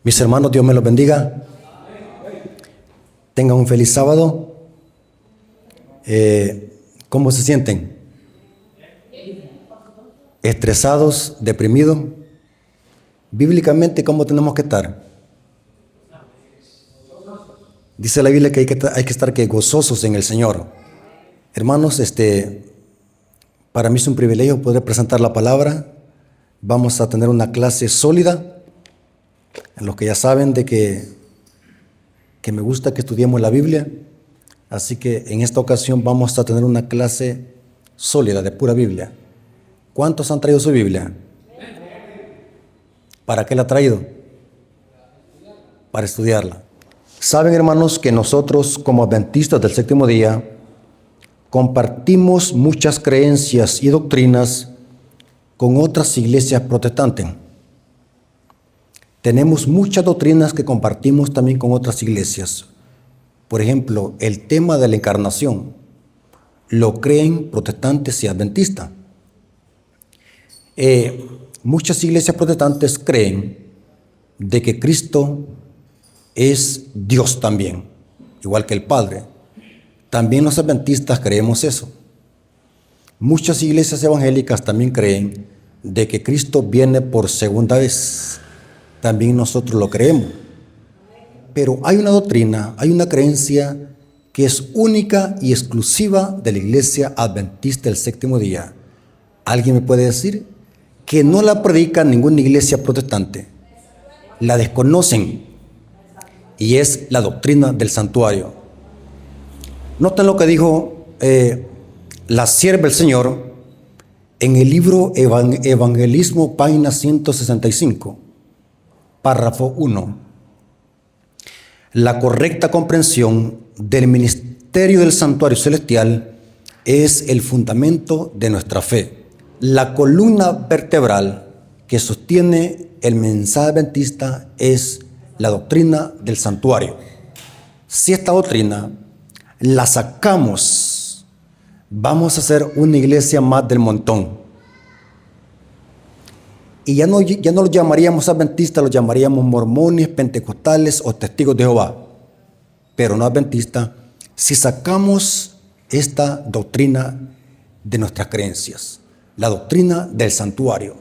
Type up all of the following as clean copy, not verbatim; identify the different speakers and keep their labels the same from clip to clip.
Speaker 1: Mis hermanos, Dios me los bendiga. Tengan un feliz sábado. ¿Cómo se sienten? ¿Estresados? ¿Deprimidos? Bíblicamente, ¿cómo tenemos que estar? Dice la Biblia que hay que estar gozosos en el Señor. Hermanos, para mí es un privilegio poder presentar la palabra. Vamos a tener una clase sólida. Los que ya saben de que me gusta que estudiemos la Biblia. Así que en esta ocasión vamos a tener una clase sólida de pura Biblia. ¿Cuántos han traído su Biblia? ¿Para qué la ha traído? Para estudiarla. Saben, hermanos, que nosotros como adventistas del séptimo día compartimos muchas creencias y doctrinas con otras iglesias protestantes. Tenemos muchas doctrinas que compartimos también con otras iglesias. Por ejemplo, el tema de la encarnación lo creen protestantes y adventistas. Muchas iglesias protestantes creen de que Cristo es Dios también, igual que el Padre. También los adventistas creemos eso. Muchas iglesias evangélicas también creen de que Cristo viene por segunda vez. También nosotros lo creemos. Pero hay una doctrina, hay una creencia que es única y exclusiva de la iglesia adventista del séptimo día. ¿Alguien me puede decir? Que no la predica ninguna iglesia protestante. La desconocen. Y es la doctrina del santuario. Noten lo que dijo la sierva del Señor en el libro Evangelismo, página 165. Párrafo 1. La correcta comprensión del ministerio del santuario celestial es el fundamento de nuestra fe. La columna vertebral que sostiene el mensaje adventista es la doctrina del santuario. Si esta doctrina la sacamos, vamos a ser una iglesia más del montón. Y ya no lo llamaríamos adventistas, lo llamaríamos mormones, pentecostales o testigos de Jehová, pero no adventistas, si sacamos esta doctrina de nuestras creencias, la doctrina del santuario.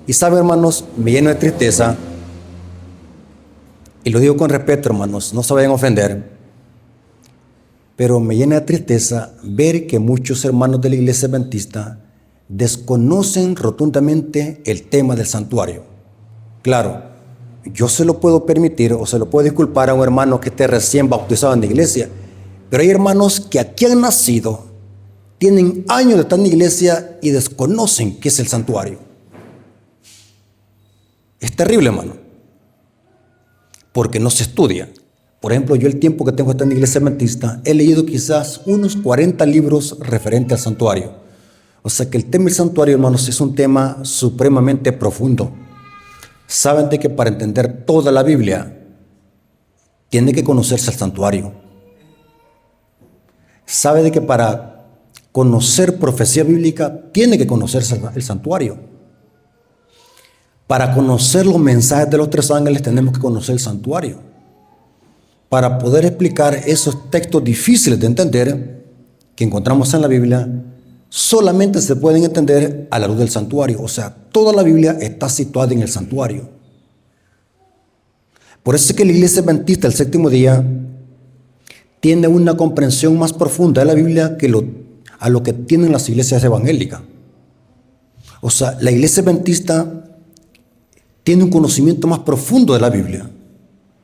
Speaker 1: Y saben, hermanos, me lleno de tristeza, y lo digo con respeto, hermanos, no se vayan a ofender, pero me llena de tristeza ver que muchos hermanos de la iglesia adventista desconocen rotundamente el tema del santuario. Claro, yo se lo puedo permitir o se lo puedo disculpar a un hermano que esté recién bautizado en la iglesia, pero hay hermanos que aquí han nacido, tienen años de estar en la iglesia y desconocen qué es el santuario. Es terrible, hermano, porque no se estudia. Por ejemplo, yo el tiempo que tengo de estar en la iglesia adventista, he leído quizás unos 40 libros referentes al santuario. O sea que el tema del santuario, hermanos, es un tema supremamente profundo. Saben de que para entender toda la Biblia tiene que conocerse el santuario. Sabe de que para conocer profecía bíblica tiene que conocerse el santuario. Para conocer los mensajes de los tres ángeles tenemos que conocer el santuario. Para poder explicar esos textos difíciles de entender que encontramos en la Biblia, solamente se pueden entender a la luz del santuario. O sea, toda la Biblia está situada en el santuario. Por eso es que la iglesia adventista del séptimo día tiene una comprensión más profunda de la Biblia que a lo que tienen las iglesias evangélicas. O sea, la iglesia adventista tiene un conocimiento más profundo de la Biblia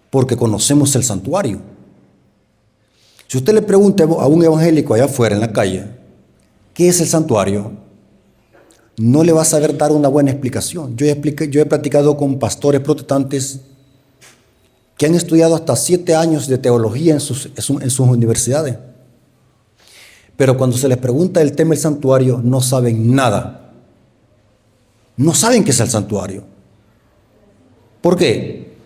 Speaker 1: porque conocemos el santuario. Si usted le pregunta a un evangélico allá afuera en la calle, ¿qué es el santuario? No le va a saber dar una buena explicación. Yo he platicado con pastores protestantes que han estudiado hasta 7 años de teología en sus universidades. Pero cuando se les pregunta el tema del santuario, no saben nada. No saben qué es el santuario. ¿Por qué?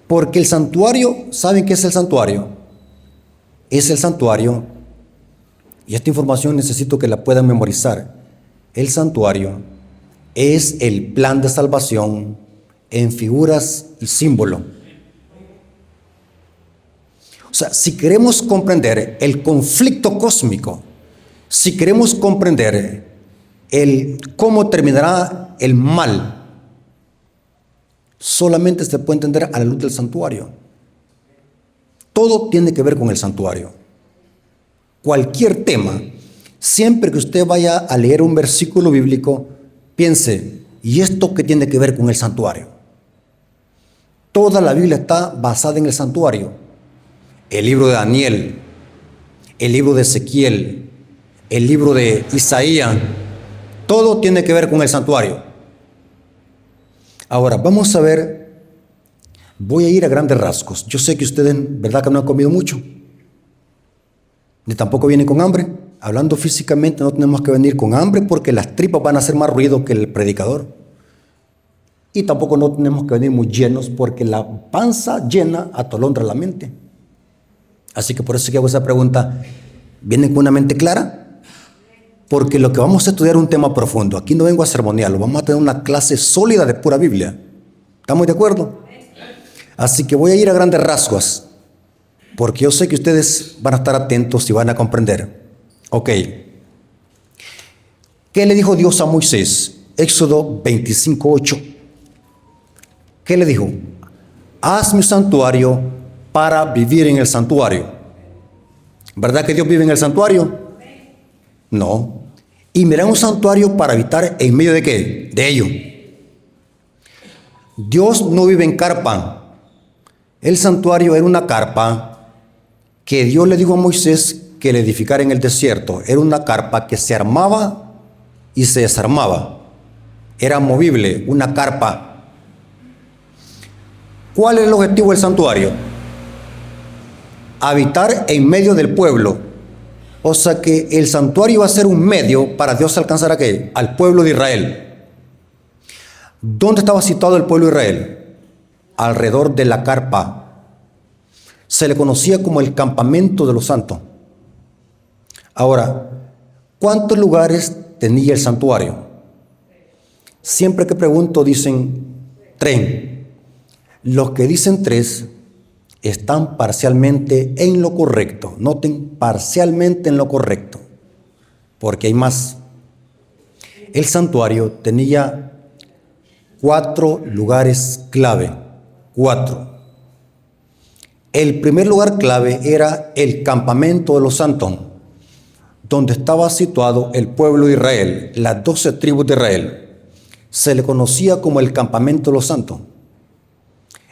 Speaker 1: Porque el santuario, ¿saben qué es el santuario? Es el santuario. Y esta información necesito que la puedan memorizar. El santuario es el plan de salvación en figuras y símbolos. O sea, si queremos comprender el conflicto cósmico, si queremos comprender cómo terminará el mal, solamente se puede entender a la luz del santuario. Todo tiene que ver con el santuario. Cualquier tema, siempre que usted vaya a leer un versículo bíblico, piense, ¿y esto qué tiene que ver con el santuario? Toda la Biblia está basada en el santuario. El libro de Daniel, el libro de Ezequiel, el libro de Isaías, todo tiene que ver con el santuario. Ahora, vamos a ver, voy a ir a grandes rasgos. Yo sé que ustedes, ¿verdad que no han comido mucho? Ni tampoco vienen con hambre. Hablando físicamente, no tenemos que venir con hambre porque las tripas van a hacer más ruido que el predicador. Y tampoco no tenemos que venir muy llenos porque la panza llena atolondra la mente. Así que por eso que hago esa pregunta, ¿vienen con una mente clara? Porque lo que vamos a estudiar es un tema profundo. Aquí no vengo a sermonearlo, vamos a tener una clase sólida de pura Biblia. ¿Estamos de acuerdo? Así que voy a ir a grandes rasgos, porque yo sé que ustedes van a estar atentos y van a comprender. Ok. ¿Qué le dijo Dios a Moisés? Éxodo 25:8. ¿Qué le dijo? Hazme un santuario para vivir en el santuario. ¿Verdad que Dios vive en el santuario? No. Y mira, un santuario para habitar en medio de ¿qué? De ello. Dios no vive en carpa. El santuario era una carpa que Dios le dijo a Moisés que le edificara en el desierto. Era una carpa que se armaba y se desarmaba. Era movible, una carpa. ¿Cuál es el objetivo del santuario? Habitar en medio del pueblo. O sea que el santuario va a ser un medio para Dios alcanzar ¿a qué? Al pueblo de Israel. ¿Dónde estaba situado el pueblo de Israel? Alrededor de la carpa. Se le conocía como el campamento de los santos. Ahora, ¿cuántos lugares tenía el santuario? Siempre que pregunto dicen 3. Los que dicen 3 están parcialmente en lo correcto. Noten, parcialmente en lo correcto, porque hay más. El santuario tenía 4 lugares clave. 4. El primer lugar clave era el campamento de los santos, donde estaba situado el pueblo de Israel, las 12 tribus de Israel. Se le conocía como el campamento de los santos.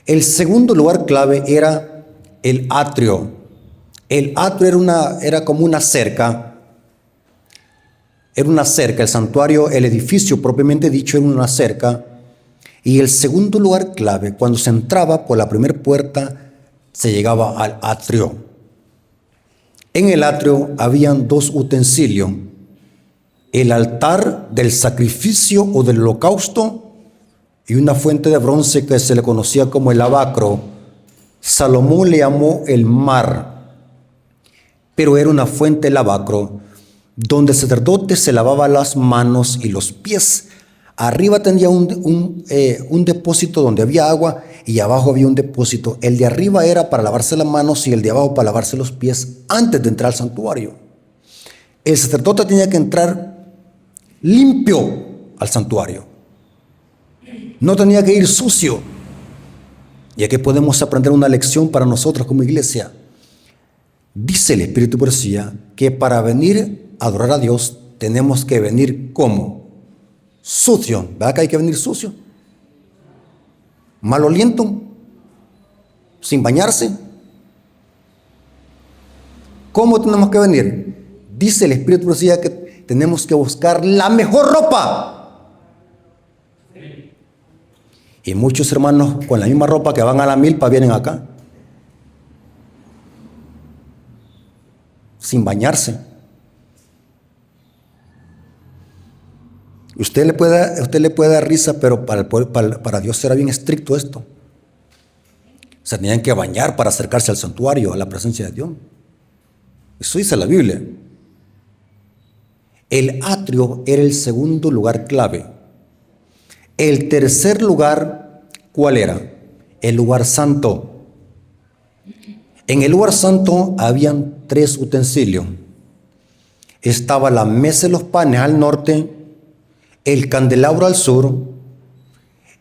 Speaker 1: El segundo lugar clave era el atrio. El atrio era como una cerca. Era una cerca, el santuario, el edificio propiamente dicho era una cerca. Y el segundo lugar clave, cuando se entraba por la primera puerta, se llegaba al atrio. En el atrio habían 2 utensilios. El altar del sacrificio o del holocausto y una fuente de bronce que se le conocía como el lavacro. Salomón le llamó el mar, pero era una fuente de lavacro donde el sacerdote se lavaba las manos y los pies. Arriba tenía un depósito donde había agua y abajo había un depósito. El de arriba era para lavarse las manos y el de abajo para lavarse los pies antes de entrar al santuario. El sacerdote tenía que entrar limpio al santuario. No tenía que ir sucio. Y aquí podemos aprender una lección para nosotros como iglesia. Dice el Espíritu de Profecía que para venir a adorar a Dios tenemos que venir ¿cómo? Sucio. ¿Verdad que hay que venir sucio? Maloliento, sin bañarse. ¿Cómo tenemos que venir? Dice el Espíritu de Profecía que tenemos que buscar la mejor ropa. Y muchos hermanos con la misma ropa que van a la milpa vienen acá, sin bañarse. Usted le puede dar risa, pero para Dios será bien estricto esto. Se tenían que bañar para acercarse al santuario, a la presencia de Dios. Eso dice la Biblia. El atrio era el segundo lugar clave. El tercer lugar, ¿Cuál era? El lugar santo. En el lugar santo habían 3 utensilios. Estaba la mesa de los panes al norte, el candelabro al sur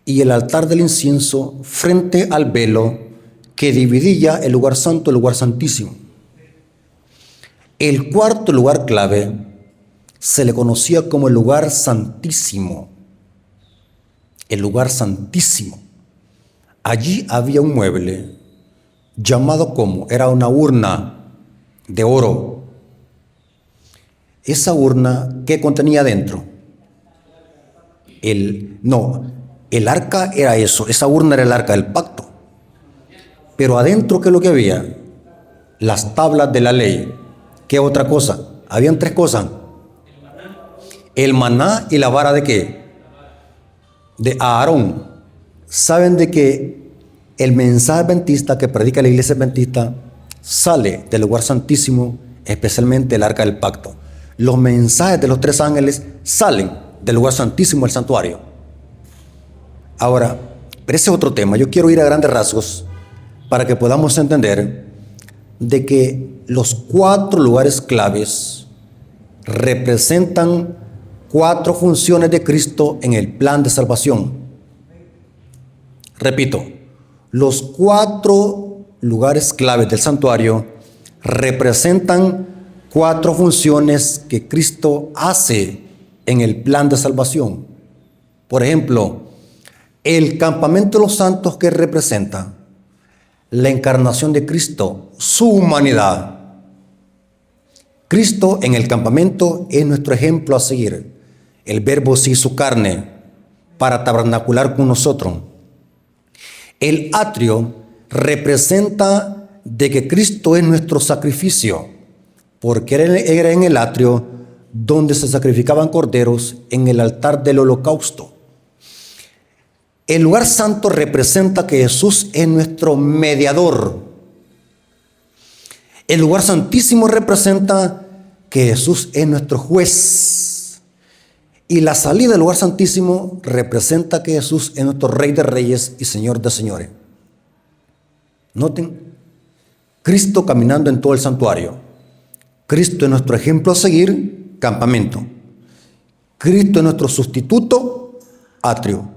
Speaker 1: y el altar del incienso frente al velo que dividía el lugar santo del lugar santísimo. El cuarto lugar clave se le conocía como el lugar santísimo. El lugar santísimo. Allí había un mueble llamado como, era una urna de oro. Esa urna, ¿qué contenía dentro? El arca era eso, esa urna era el arca del pacto. Pero adentro, ¿qué es lo que había? Las tablas de la ley. ¿Qué otra cosa? Habían 3 cosas. El maná y la vara de ¿qué? De Aarón. Saben de que el mensaje adventista que predica la iglesia adventista sale del lugar santísimo, especialmente el arca del pacto. Los mensajes de los 3 ángeles salen del lugar santísimo del santuario. Ahora, pero ese es otro tema. Yo quiero ir a grandes rasgos para que podamos entender de que los 4 lugares claves representan 4 funciones de Cristo en el plan de salvación. Repito, los 4 lugares claves del santuario representan 4 funciones que Cristo hace en el plan de salvación. Por ejemplo, el campamento de los santos, que representa la encarnación de Cristo, su humanidad. Cristo en el campamento es nuestro ejemplo a seguir. El Verbo se hizo carne para tabernacular con nosotros. El atrio representa de que Cristo es nuestro sacrificio, porque era en el atrio donde se sacrificaban corderos en el altar del holocausto. El lugar santo representa que Jesús es nuestro mediador. El lugar santísimo representa que Jesús es nuestro juez. Y la salida del lugar santísimo representa que Jesús es nuestro Rey de Reyes y Señor de Señores. Noten, Cristo caminando en todo el santuario. Cristo es nuestro ejemplo a seguir, campamento. Cristo es nuestro sustituto, atrio.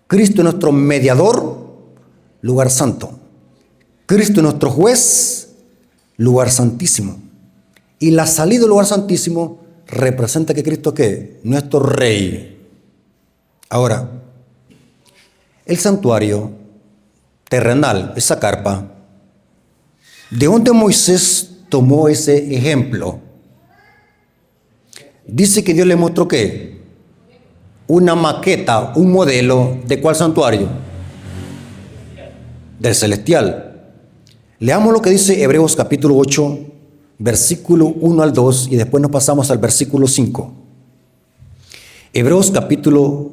Speaker 1: Cristo es nuestro mediador, lugar santo. Cristo es nuestro juez, lugar santísimo. Y la salida del lugar santísimo representa que Cristo, ¿qué? Nuestro Rey. Ahora, el santuario terrenal, esa carpa, ¿de dónde Moisés tomó ese ejemplo? Dice que Dios le mostró ¿qué? Una maqueta, un modelo, ¿de cuál santuario? Del celestial. Leamos lo que dice Hebreos capítulo 8, versículo 1 al 2, y después nos pasamos al versículo 5. Hebreos capítulo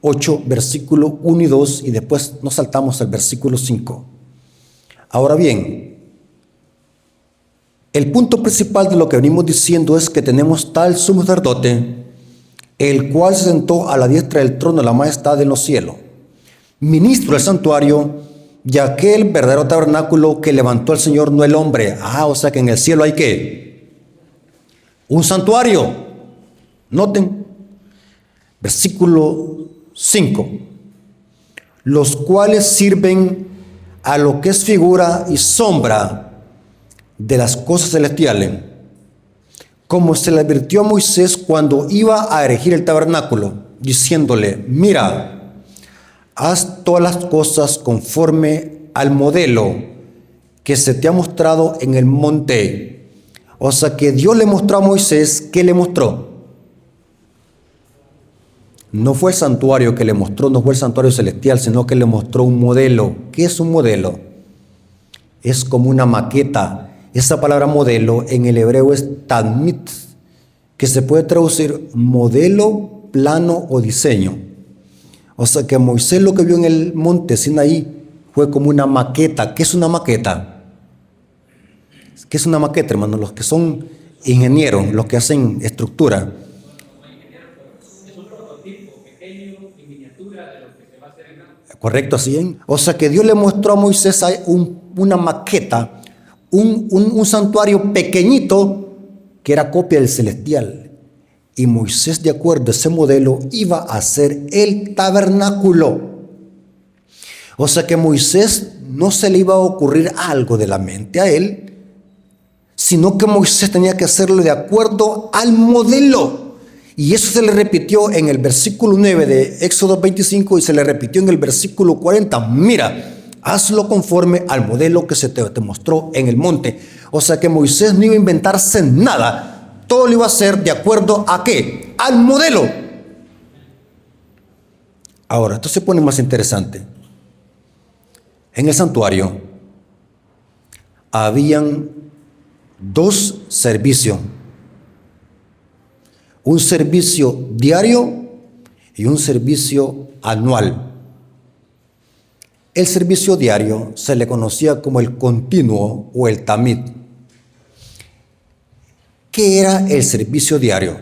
Speaker 1: 8, versículo 1 y 2, y después nos saltamos al versículo 5. Ahora bien, el punto principal de lo que venimos diciendo es que tenemos tal sumo sacerdote, el cual se sentó a la diestra del trono de la majestad en los cielos, ministro del santuario, y aquel verdadero tabernáculo que levantó el Señor, no el hombre. O sea que en el cielo hay ¿qué? Un santuario. Noten, versículo 5, los cuales sirven a lo que es figura y sombra de las cosas celestiales, como se le advirtió a Moisés cuando iba a erigir el tabernáculo, diciéndole: mira, haz todas las cosas conforme al modelo que se te ha mostrado en el monte. O sea que Dios le mostró a Moisés. ¿Qué le mostró? No fue el santuario que le mostró, no fue el santuario celestial, sino que le mostró un modelo. ¿Qué es un modelo? Es como una maqueta. Esa palabra modelo en el hebreo es tadmit, que se puede traducir modelo, plano o diseño. O sea que Moisés lo que vio en el monte Sinaí fue como una maqueta. ¿Qué es una maqueta? ¿Qué es una maqueta, hermanos? Los que son ingenieros, los que hacen estructura. ¿Correcto? Así. O sea que Dios le mostró a Moisés una maqueta, un santuario pequeñito que era copia del celestial. Y Moisés, de acuerdo a ese modelo, iba a hacer el tabernáculo. O sea que Moisés no se le iba a ocurrir algo de la mente a él, sino que Moisés tenía que hacerlo de acuerdo al modelo. Y eso se le repitió en el versículo 9 de Éxodo 25 y se le repitió en el versículo 40. Mira, hazlo conforme al modelo que se te mostró en el monte. O sea que Moisés no iba a inventarse nada. Todo lo iba a hacer de acuerdo a ¿qué? Al modelo. Ahora, esto se pone más interesante. En el santuario habían dos servicios. Un servicio diario y un servicio anual. El servicio diario se le conocía como el continuo o el tamid. ¿Qué era el servicio diario?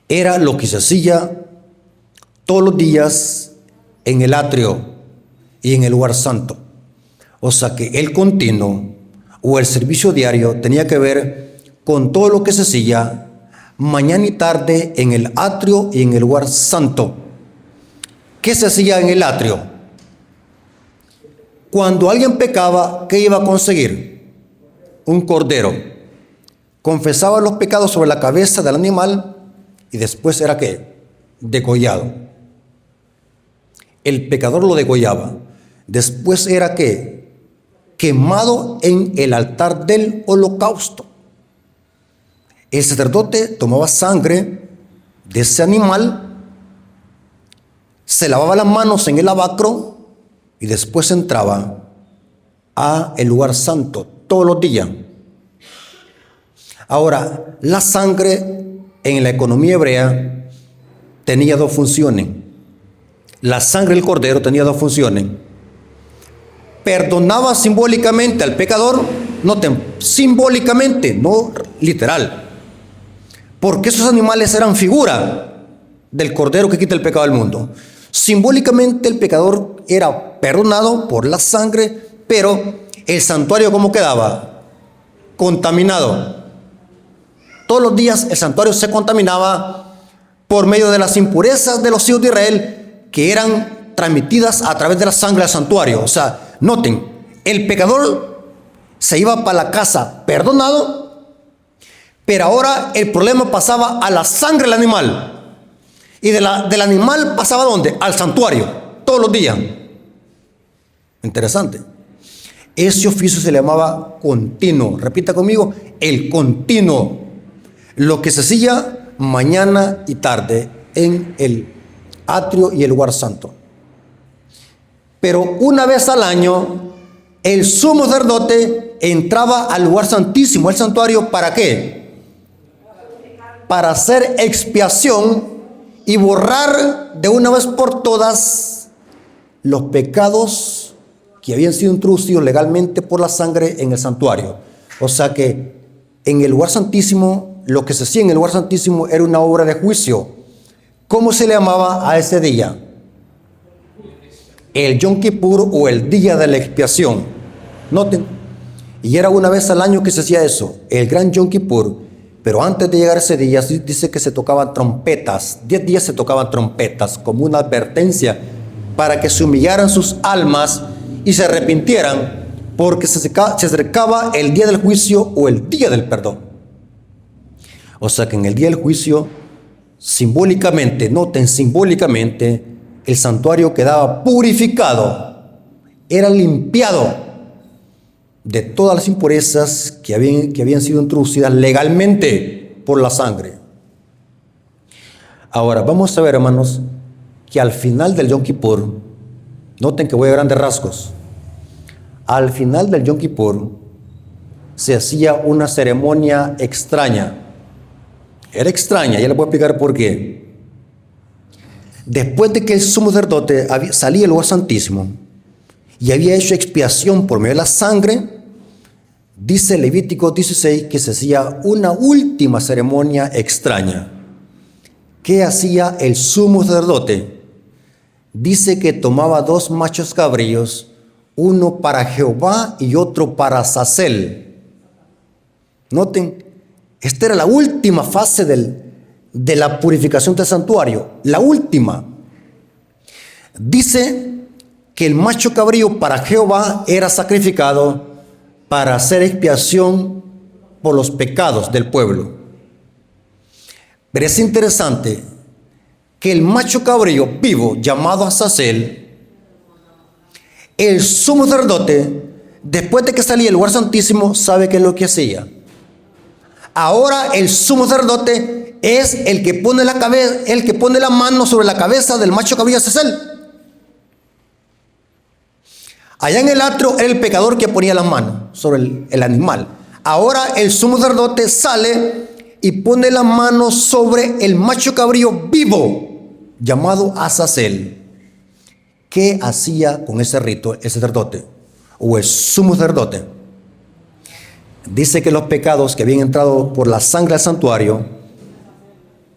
Speaker 1: Era lo que se hacía todos los días en el atrio y en el lugar santo. O sea que el continuo o el servicio diario tenía que ver con todo lo que se hacía mañana y tarde en el atrio y en el lugar santo. ¿Qué se hacía en el atrio? Cuando alguien pecaba, ¿qué iba a conseguir? Un cordero. Confesaba los pecados sobre la cabeza del animal y después era ¿qué? Degollado. El pecador lo degollaba. Después era ¿qué? Quemado en el altar del holocausto. El sacerdote tomaba sangre de ese animal, se lavaba las manos en el lavacro y después entraba a el lugar santo todos los días. Ahora, la sangre en la economía hebrea tenía dos funciones. La sangre del cordero tenía dos funciones. Perdonaba simbólicamente al pecador, noten, simbólicamente, no literal. Porque esos animales eran figura del cordero que quita el pecado del mundo. Simbólicamente el pecador era perdonado por la sangre, pero el santuario ¿cómo quedaba? Contaminado. Todos los días el santuario se contaminaba por medio de las impurezas de los hijos de Israel que eran transmitidas a través de la sangre del santuario. O sea, noten, el pecador se iba para la casa perdonado, pero ahora el problema pasaba a la sangre del animal. Y del animal pasaba ¿a dónde? Al santuario, todos los días. Interesante. Ese oficio se le llamaba continuo. Repita conmigo, el continuo. Lo que se hacía mañana y tarde en el atrio y el lugar santo. Pero una vez al año, el sumo sacerdote entraba al lugar santísimo, el santuario, ¿para qué? Para hacer expiación y borrar de una vez por todas los pecados que habían sido introducidos legalmente por la sangre en el santuario. O sea que en el lugar santísimo, lo que se hacía en el lugar santísimo era una obra de juicio. ¿Cómo se le llamaba a ese día? El Yom Kippur o el día de la expiación. Noten, y era una vez al año que se hacía eso, el gran Yom Kippur. Pero antes de llegar ese día, dice que se tocaban trompetas. 10 días se tocaban trompetas como una advertencia para que se humillaran sus almas y se arrepintieran, porque se acercaba el día del juicio o el día del perdón. O sea que en el día del juicio, simbólicamente, noten, simbólicamente, el santuario quedaba purificado, era limpiado de todas las impurezas que habían sido introducidas legalmente por la sangre. Ahora, vamos a ver, hermanos, que al final del Yom Kippur, noten que voy a grandes rasgos, al final del Yom Kippur se hacía una ceremonia extraña. Era extraña, ya les voy a explicar por qué. Después de que el sumo sacerdote salía del lugar santísimo y había hecho expiación por medio de la sangre, dice Levítico 16 que se hacía una última ceremonia extraña. ¿Qué hacía el sumo sacerdote? dice que tomaba 2 machos cabríos, uno para Jehová y otro para Azazel. Noten, esta era la última fase de la purificación del santuario, la última. Dice que el macho cabrío para Jehová era sacrificado para hacer expiación por los pecados del pueblo. Pero es interesante que el macho cabrío vivo llamado Azazel, el sumo sacerdote, después de que salía del lugar santísimo, ¿sabe qué es lo que hacía? Ahora el sumo sacerdote es el que pone la mano sobre la cabeza del macho cabrío Azazel. Allá en el atrio era el pecador que ponía las manos sobre el animal. Ahora el sumo sacerdote sale y pone la mano sobre el macho cabrío vivo, llamado Azazel. ¿Qué hacía con ese rito el sacerdote o el sumo sacerdote? Dice que los pecados que habían entrado por la sangre al santuario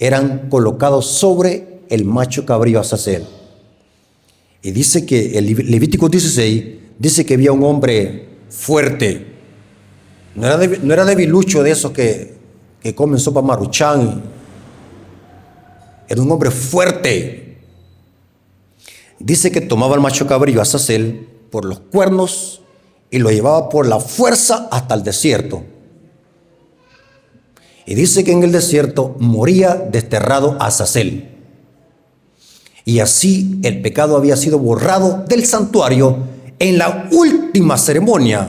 Speaker 1: eran colocados sobre el macho cabrío Azazel. Y dice que el Levítico 16 dice que había un hombre fuerte. No era debilucho de esos que comen sopa maruchan. Era un hombre fuerte. Dice que tomaba el macho cabrío Azazel por los cuernos y lo llevaba por la fuerza hasta el desierto. Y dice que en el desierto moría desterrado Azazel. Y así el pecado había sido borrado del santuario en la última ceremonia.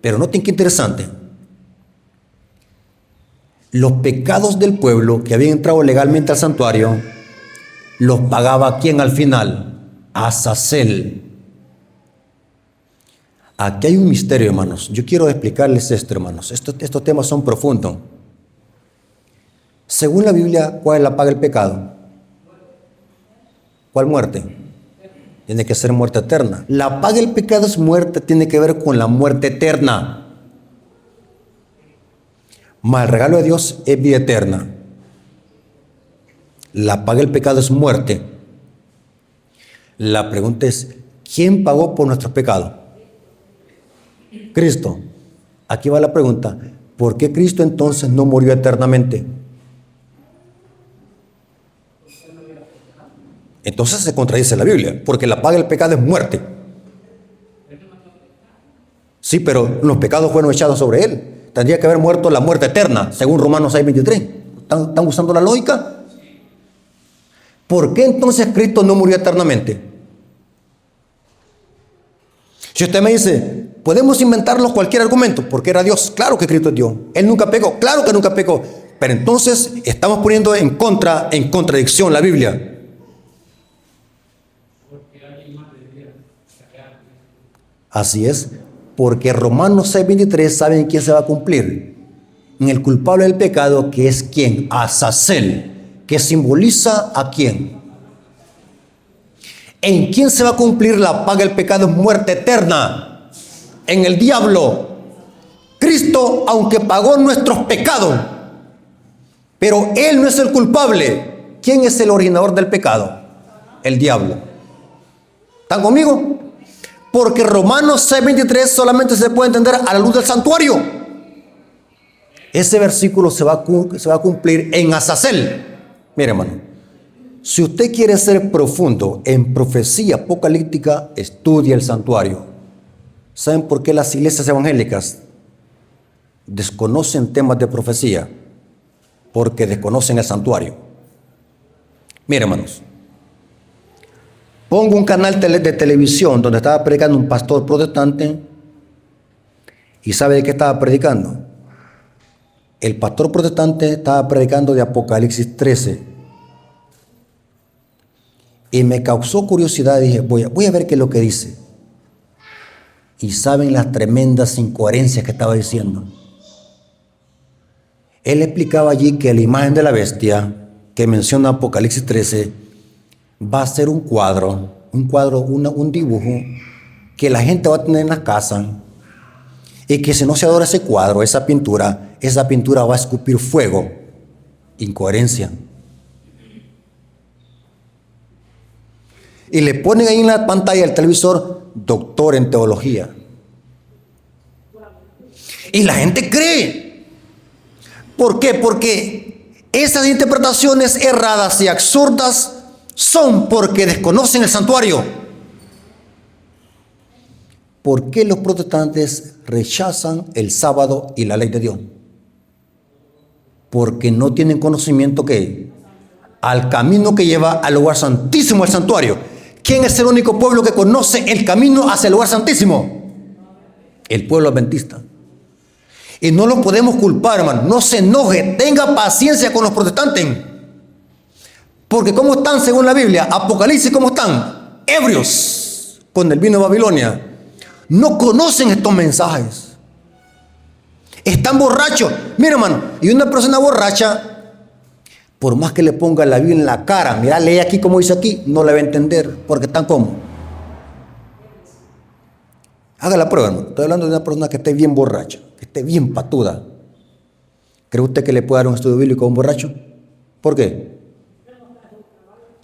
Speaker 1: Pero noten qué interesante. Los pecados del pueblo que habían entrado legalmente al santuario, los pagaba ¿quién al final? Azazel. Aquí hay un misterio, hermanos. Yo quiero explicarles esto, hermanos. Estos temas son profundos. Según la Biblia, ¿cuál es la paga del pecado? ¿Cuál muerte? Tiene que ser muerte eterna. La paga del pecado es muerte, tiene que ver con la muerte eterna. Mas el regalo de Dios es vida eterna. La paga del pecado es muerte. La pregunta es, ¿quién pagó por nuestros pecados? Cristo. Aquí va la pregunta, ¿por qué Cristo entonces no murió eternamente? Entonces se contradice la Biblia, porque la paga del pecado es muerte. Sí, pero los pecados fueron echados sobre él. Tendría que haber muerto la muerte eterna, según Romanos 6:23. ¿Están usando la lógica? ¿Por qué entonces Cristo no murió eternamente? Si usted me dice, podemos inventarnos cualquier argumento, porque era Dios, claro que Cristo es Dios. Él nunca pecó, claro que nunca pecó. Pero entonces estamos poniendo en contradicción la Biblia. Así es, porque Romanos 6:23, ¿saben quién se va a cumplir? En el culpable del pecado, que es ¿quién? Azazel, que simboliza ¿a quién? ¿En quién se va a cumplir la paga del pecado? Es muerte eterna. En el diablo. Cristo, aunque pagó nuestros pecados, pero Él no es el culpable. ¿Quién es el originador del pecado? El diablo. ¿Están conmigo? Porque Romanos 6:23 solamente se puede entender a la luz del santuario. Ese versículo se va a cumplir en Azazel. Mire, hermano, si usted quiere ser profundo en profecía apocalíptica, estudie el santuario. ¿Saben por qué las iglesias evangélicas desconocen temas de profecía? Porque desconocen el santuario. Mire, hermanos, pongo un canal de televisión donde estaba predicando un pastor protestante. ¿Y sabe de qué estaba predicando? El pastor protestante estaba predicando de Apocalipsis 13. Y me causó curiosidad y dije, voy a ver qué es lo que dice. Y saben las tremendas incoherencias que estaba diciendo. Él explicaba allí que la imagen de la bestia que menciona Apocalipsis 13 va a ser un dibujo que la gente va a tener en la casa, y que si no se adora ese cuadro, esa pintura va a escupir fuego. Incoherencia. Y le ponen ahí en la pantalla del televisor, doctor en teología. Y la gente cree. ¿Por qué? Porque esas interpretaciones erradas y absurdas son porque desconocen el santuario. ¿Por qué los protestantes rechazan el sábado y la ley de Dios? Porque no tienen conocimiento que al camino que lleva al lugar santísimo, el santuario. ¿Quién es el único pueblo que conoce el camino hacia el lugar santísimo? El pueblo adventista. Y no lo podemos culpar, hermano. No se enoje, tenga paciencia con los protestantes. Porque ¿cómo están según la Biblia? Apocalipsis, ¿cómo están? Ebrios con el vino de Babilonia. No conocen estos mensajes. Están borrachos. Mira, hermano, y una persona borracha, por más que le ponga la Biblia en la cara, mira, lee aquí como dice aquí, no la va a entender, porque están como. Haga la prueba, hermano. Estoy hablando de una persona que esté bien borracha, que esté bien patuda. ¿Cree usted que le puede dar un estudio bíblico a un borracho? ¿Por qué?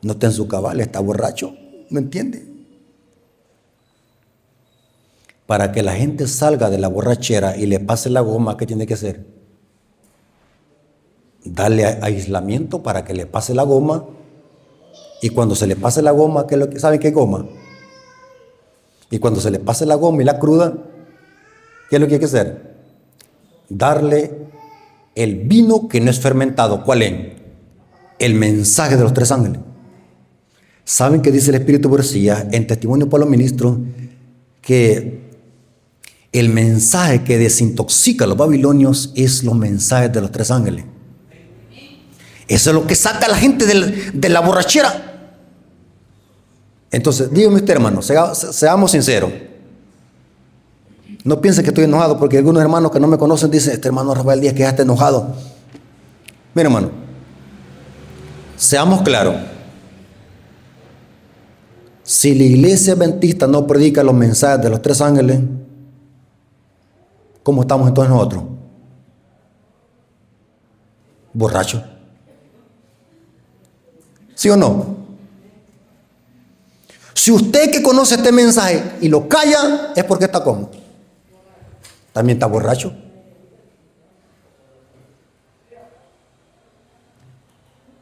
Speaker 1: No está en su cabal, está borracho. ¿Me entiende? Para que la gente salga de la borrachera y le pase la goma, ¿qué tiene que hacer? Darle aislamiento para que le pase la goma. Y cuando se le pase la goma, ¿qué es lo que saben qué es goma? Y cuando se le pase la goma y la cruda, ¿qué es lo que hay que hacer? Darle el vino que no es fermentado. ¿Cuál es? El mensaje de los tres ángeles. ¿Saben qué dice el Espíritu por sí, en testimonio para los ministros? Que el mensaje que desintoxica a los babilonios es los mensajes de los tres ángeles. Eso es lo que saca a la gente de la borrachera. Entonces, dígame usted, hermano, seamos sinceros. No piense que estoy enojado, porque algunos hermanos que no me conocen dicen, este hermano Rafael Díaz que ya está enojado. Mira, hermano, seamos claros. Si la iglesia adventista no predica los mensajes de los tres ángeles, ¿cómo estamos entonces nosotros? ¿Borrachos? ¿Sí o no? Si usted que conoce este mensaje y lo calla, es porque está como. También está borracho.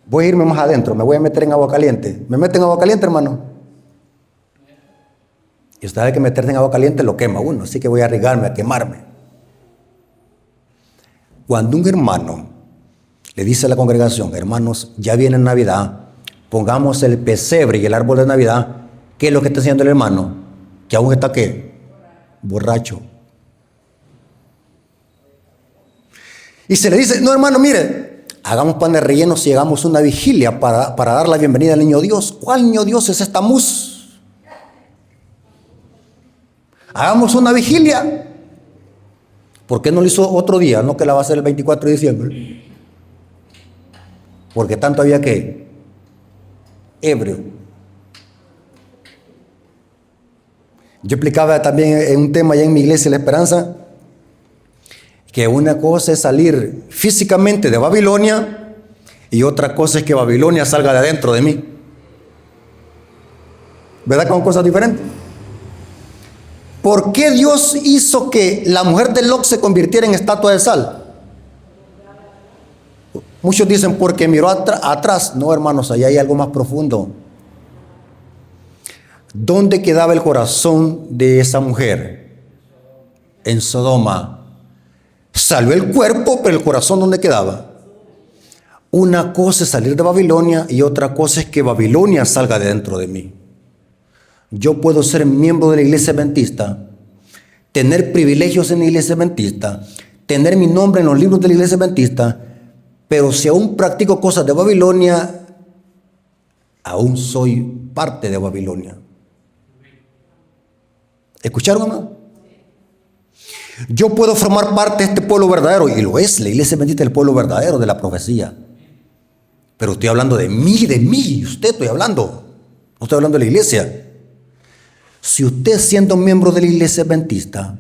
Speaker 1: Voy a irme más adentro, me voy a meter en agua caliente. ¿Me meten en agua caliente, hermano? Y usted sabe que meterse en agua caliente lo quema uno, así que voy a arriesgarme a quemarme. Cuando un hermano le dice a la congregación, hermanos, ya viene Navidad, pongamos el pesebre y el árbol de Navidad, ¿qué es lo que está haciendo el hermano? Que aún está ¿qué? Borracho. Y se le dice, no, hermano, mire, hagamos pan de rellenos y hagamos una vigilia para dar la bienvenida al niño Dios. ¿Cuál niño Dios es esta mus? Hagamos una vigilia. ¿Por qué no lo hizo otro día? No que la va a hacer el 24 de diciembre. Porque tanto había que ebrio. Yo explicaba también en un tema allá en mi iglesia, La Esperanza, que una cosa es salir físicamente de Babilonia y otra cosa es que Babilonia salga de adentro de mí. ¿Verdad que son cosas diferentes? ¿Por qué Dios hizo que la mujer de Lot se convirtiera en estatua de sal? Muchos dicen porque miró atrás. No, hermanos, allá hay algo más profundo. ¿Dónde quedaba el corazón de esa mujer? En Sodoma. Salió el cuerpo, pero el corazón ¿dónde quedaba? Una cosa es salir de Babilonia y otra cosa es que Babilonia salga de dentro de mí. Yo puedo ser miembro de la iglesia adventista, tener privilegios en la iglesia adventista, tener mi nombre en los libros de la iglesia adventista, pero si aún practico cosas de Babilonia, aún soy parte de Babilonia. ¿Escucharon, hermano? Yo puedo formar parte de este pueblo verdadero, y lo es, la iglesia adventista es el pueblo verdadero de la profecía. Pero estoy hablando de mí, usted estoy hablando. No estoy hablando de la iglesia. Si usted siendo miembro de la iglesia adventista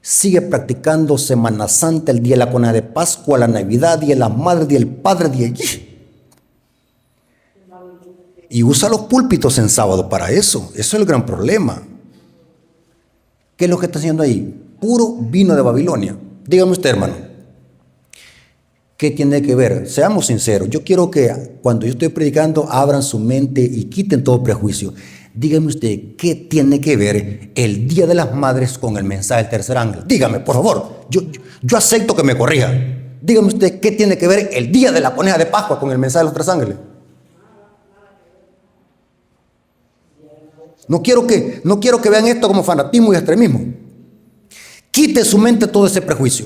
Speaker 1: sigue practicando Semana Santa, el día de la Cena de Pascua, la Navidad, Día de las Madres, Día del Padre, Y usa los púlpitos en sábado para eso. Eso es el gran problema. ¿Qué es lo que está haciendo ahí? Puro vino de Babilonia. Dígame usted, hermano, ¿qué tiene que ver? Seamos sinceros. Yo quiero que cuando yo estoy predicando abran su mente y quiten todo prejuicio. Dígame usted, ¿qué tiene que ver el Día de las Madres con el mensaje del tercer ángel? Dígame, por favor. Yo acepto que me corrija. Dígame usted, ¿qué tiene que ver el Día de la Coneja de Pascua con el mensaje de los tres ángeles? No quiero que vean esto como fanatismo y extremismo. Quite su mente todo ese prejuicio.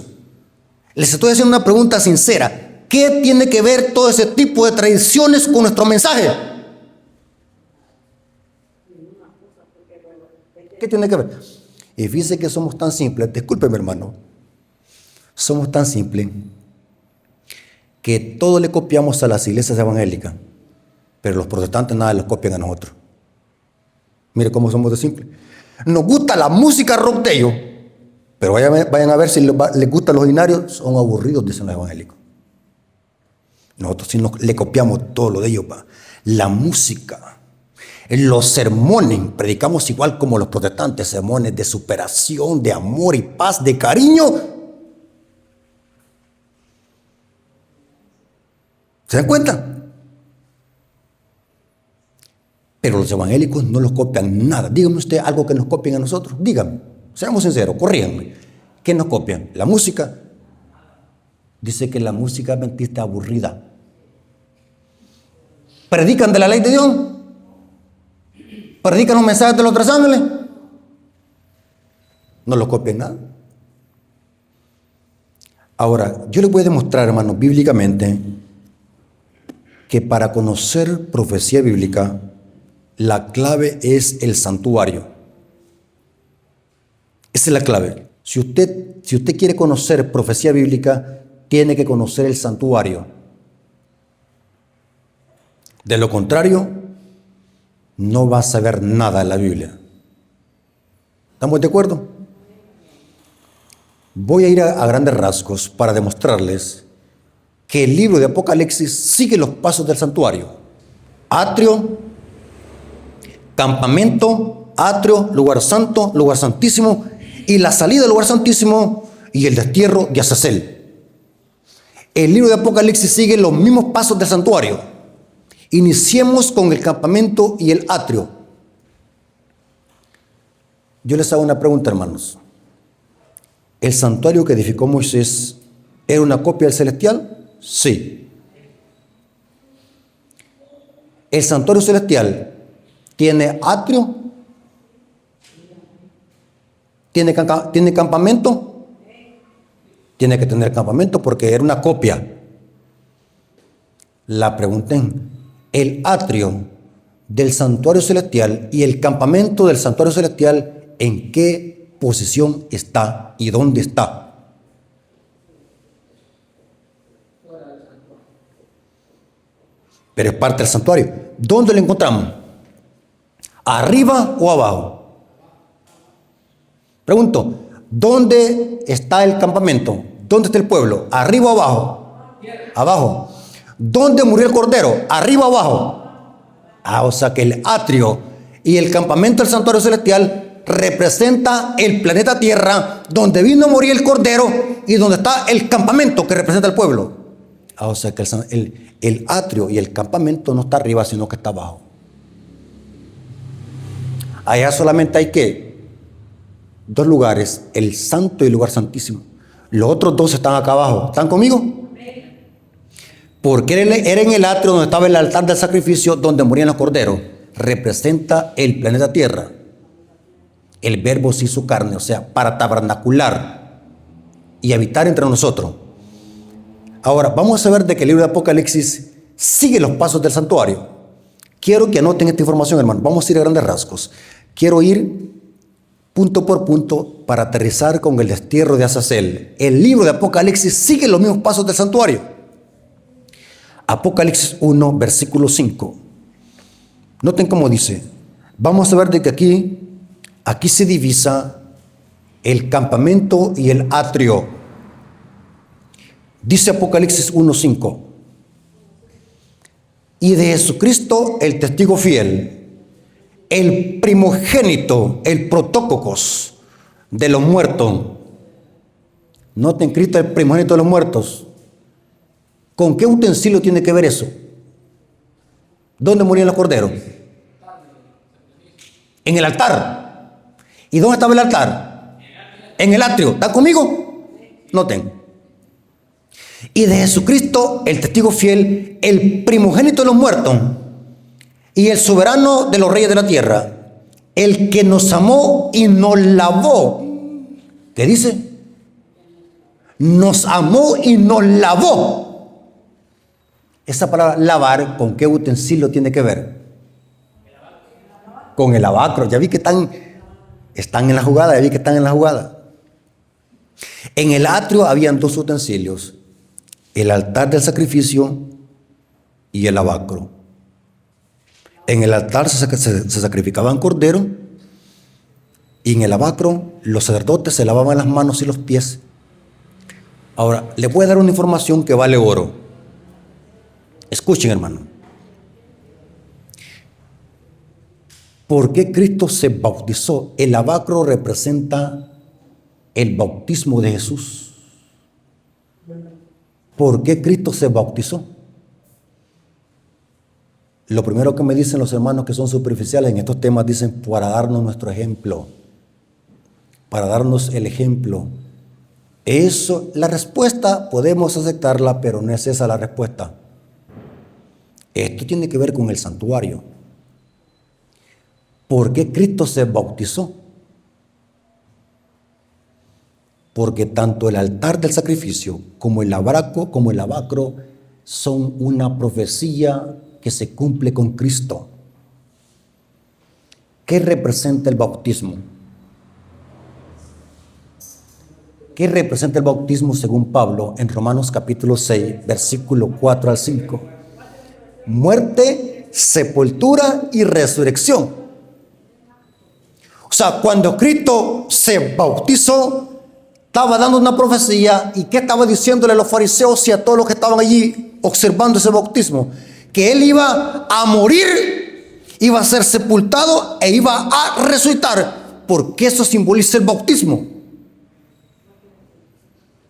Speaker 1: Les estoy haciendo una pregunta sincera. ¿Qué tiene que ver todo ese tipo de tradiciones con nuestro mensaje? ¿Qué tiene que ver? Y fíjense que somos tan simples, discúlpeme, hermano, somos tan simples que todo le copiamos a las iglesias evangélicas, pero los protestantes nada les copian a nosotros. Mire cómo somos de simples. Nos gusta la música rock de ellos, pero vayan a ver si les gustan los ordinarios, son aburridos, dicen los evangélicos. Nosotros sí le copiamos todo lo de ellos, la música. En los sermones predicamos igual como los protestantes, sermones de superación, de amor y paz, de cariño. ¿Se dan cuenta? Pero los evangélicos no los copian nada. Dígame usted algo que nos copien a nosotros. Dígame, seamos sinceros, corríganme. ¿Qué nos copian? La música. Dice que la música adventista es aburrida. ¿Predican de la ley de Dios? ¿Predican los mensajes de los tres ángeles? No los copian nada. Ahora, yo les voy a demostrar, hermanos, bíblicamente, que para conocer profecía bíblica, la clave es el santuario. Esa es la clave. Si usted quiere conocer profecía bíblica, tiene que conocer el santuario. De lo contrario, no va a saber nada de la Biblia. ¿Estamos de acuerdo? Voy a ir a grandes rasgos para demostrarles que el libro de Apocalipsis sigue los pasos del santuario. Atrio, campamento, atrio, lugar santo, lugar santísimo, y la salida del lugar santísimo y el destierro de Azazel. El libro de Apocalipsis sigue los mismos pasos del santuario. Iniciemos con el campamento y el atrio. Yo les hago una pregunta, hermanos. ¿El santuario que edificó Moisés era una copia del celestial? Sí. ¿El santuario celestial tiene atrio? ¿Tiene campamento? Tiene que tener campamento porque era una copia. La pregunta es, el atrio del santuario celestial y el campamento del santuario celestial, ¿en qué posición está y dónde está? Pero es parte del santuario. ¿Dónde lo encontramos? ¿Arriba o abajo? Pregunto, ¿dónde está el campamento? ¿Dónde está el pueblo? ¿Arriba o abajo? Abajo. ¿Dónde murió el cordero? ¿Arriba o abajo? O sea que el atrio y el campamento del santuario celestial representa el planeta Tierra, donde vino a morir el cordero y donde está el campamento que representa el pueblo. O sea que el atrio y el campamento no está arriba, sino que está abajo. Allá solamente hay dos lugares, el santo y el lugar santísimo. Los otros dos están acá abajo. ¿Están conmigo? Porque era en el atrio donde estaba el altar del sacrificio, donde morían los corderos. Representa el planeta Tierra. El verbo se hizo carne, o sea, para tabernacular y habitar entre nosotros. Ahora, vamos a ver de que el libro de Apocalipsis sigue los pasos del santuario. Quiero que anoten esta información, hermano. Vamos a ir a grandes rasgos. Quiero ir punto por punto para aterrizar con el destierro de Azazel. El libro de Apocalipsis sigue los mismos pasos del santuario. Apocalipsis 1, versículo 5. Noten cómo dice. Vamos a ver de que aquí se divisa el campamento y el atrio. Dice Apocalipsis 1, 5. y de Jesucristo el testigo fiel, el primogénito, el protócocos de los muertos. Noten, Cristo es el primogénito de los muertos. ¿Con qué utensilio tiene que ver eso? ¿Dónde morían los corderos? En el altar. ¿Y dónde estaba el altar? En el atrio. ¿Están conmigo? Noten. Y de Jesucristo, el testigo fiel, el primogénito de los muertos y el soberano de los reyes de la tierra, el que nos amó y nos lavó. ¿Qué dice? Nos amó y nos lavó. Esa palabra lavar, ¿con qué utensilio tiene que ver? Con el lavacro. Ya vi que están en la jugada, En el atrio habían dos utensilios: el altar del sacrificio y el lavacro. En el altar se sacrificaban corderos, y en el lavacro los sacerdotes se lavaban las manos y los pies. Ahora, les voy a dar una información que vale oro. Escuchen, hermano. ¿Por qué Cristo se bautizó? El lavacro representa el bautismo de Jesús. ¿Por qué Cristo se bautizó? Lo primero que me dicen los hermanos que son superficiales en estos temas, dicen para darnos nuestro ejemplo, para darnos el ejemplo. Eso, la respuesta podemos aceptarla, pero no es esa la respuesta. Esto tiene que ver con el santuario. ¿Por qué Cristo se bautizó? Porque tanto el altar del sacrificio como el lavacro son una profecía que se cumple con Cristo. ¿Qué representa el bautismo? ¿Qué representa el bautismo según Pablo en Romanos capítulo 6, versículo 4 al 5? Muerte, sepultura y resurrección. O sea, cuando Cristo se bautizó, estaba dando una profecía. ¿Y qué estaba diciéndole a los fariseos y a todos los que estaban allí observando ese bautismo? Que él iba a morir, iba a ser sepultado e iba a resucitar, porque eso simboliza el bautismo.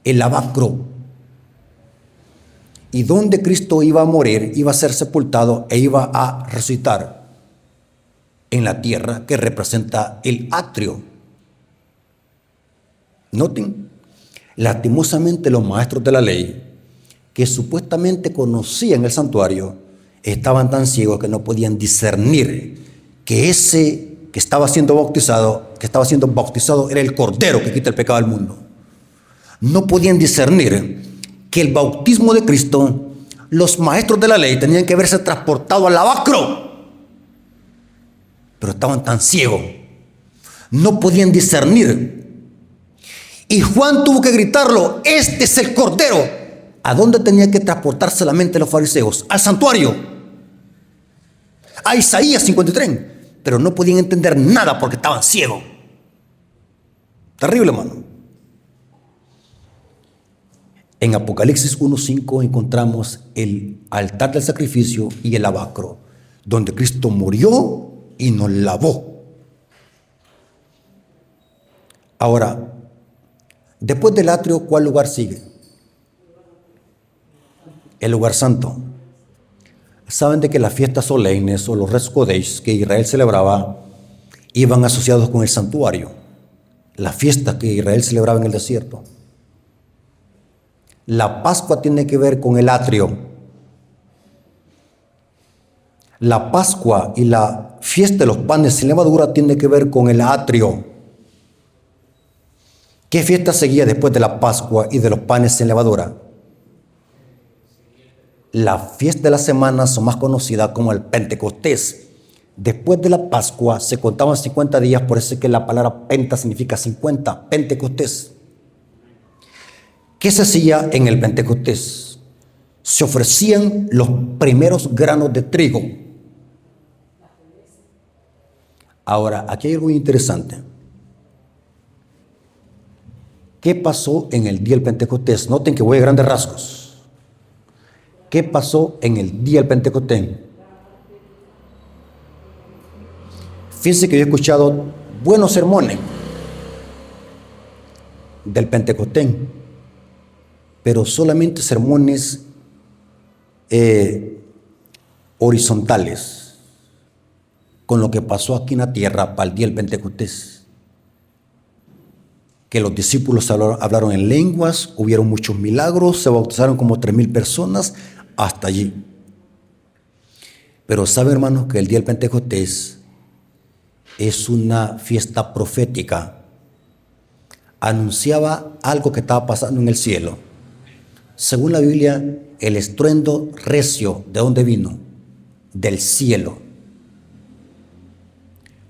Speaker 1: El lavacro. Y donde Cristo iba a morir, iba a ser sepultado e iba a resucitar en la tierra, que representa el atrio. Noten, lastimosamente los maestros de la ley, que supuestamente conocían el santuario, estaban tan ciegos que no podían discernir que ese que estaba siendo bautizado era el Cordero que quita el pecado del mundo. No podían discernir que el bautismo de Cristo, los maestros de la ley tenían que verse transportados al lavacro, pero estaban tan ciegos, no podían discernir. Y Juan tuvo que gritarlo: este es el Cordero. ¿A dónde tenía que transportarse la mente de los fariseos? Al santuario, a Isaías 53, pero no podían entender nada porque estaban ciegos. Terrible, hermano. En Apocalipsis 1:5 encontramos el altar del sacrificio y el lavacro, donde Cristo murió y nos lavó. Ahora, después del atrio, ¿cuál lugar sigue? El lugar santo. Saben de que las fiestas solemnes o los Res Kodesh que Israel celebraba iban asociados con el santuario. Las fiestas que Israel celebraba en el desierto. La Pascua tiene que ver con el atrio. La Pascua y la fiesta de los panes sin levadura tiene que ver con el atrio. ¿Qué fiesta seguía después de la Pascua y de los panes sin levadura? La fiesta de las semanas, o más conocida como el Pentecostés. Después de la Pascua se contaban 50 días, por eso es que la palabra penta significa 50, Pentecostés. ¿Qué se hacía en el Pentecostés? Se ofrecían los primeros granos de trigo. Ahora, aquí hay algo interesante. ¿Qué pasó en el día del Pentecostés? Noten que voy a grandes rasgos. ¿Qué pasó en el día del Pentecostés? Fíjense que yo he escuchado buenos sermones del Pentecostés, pero solamente sermones horizontales con lo que pasó aquí en la tierra para el día del Pentecostés. Que los discípulos hablaron en lenguas, hubieron muchos milagros, se bautizaron como 3,000 personas hasta allí. Pero saben, hermanos, que el día del Pentecostés es una fiesta profética. Anunciaba algo que estaba pasando en el cielo. Según la Biblia, el estruendo recio, ¿de dónde vino? Del cielo.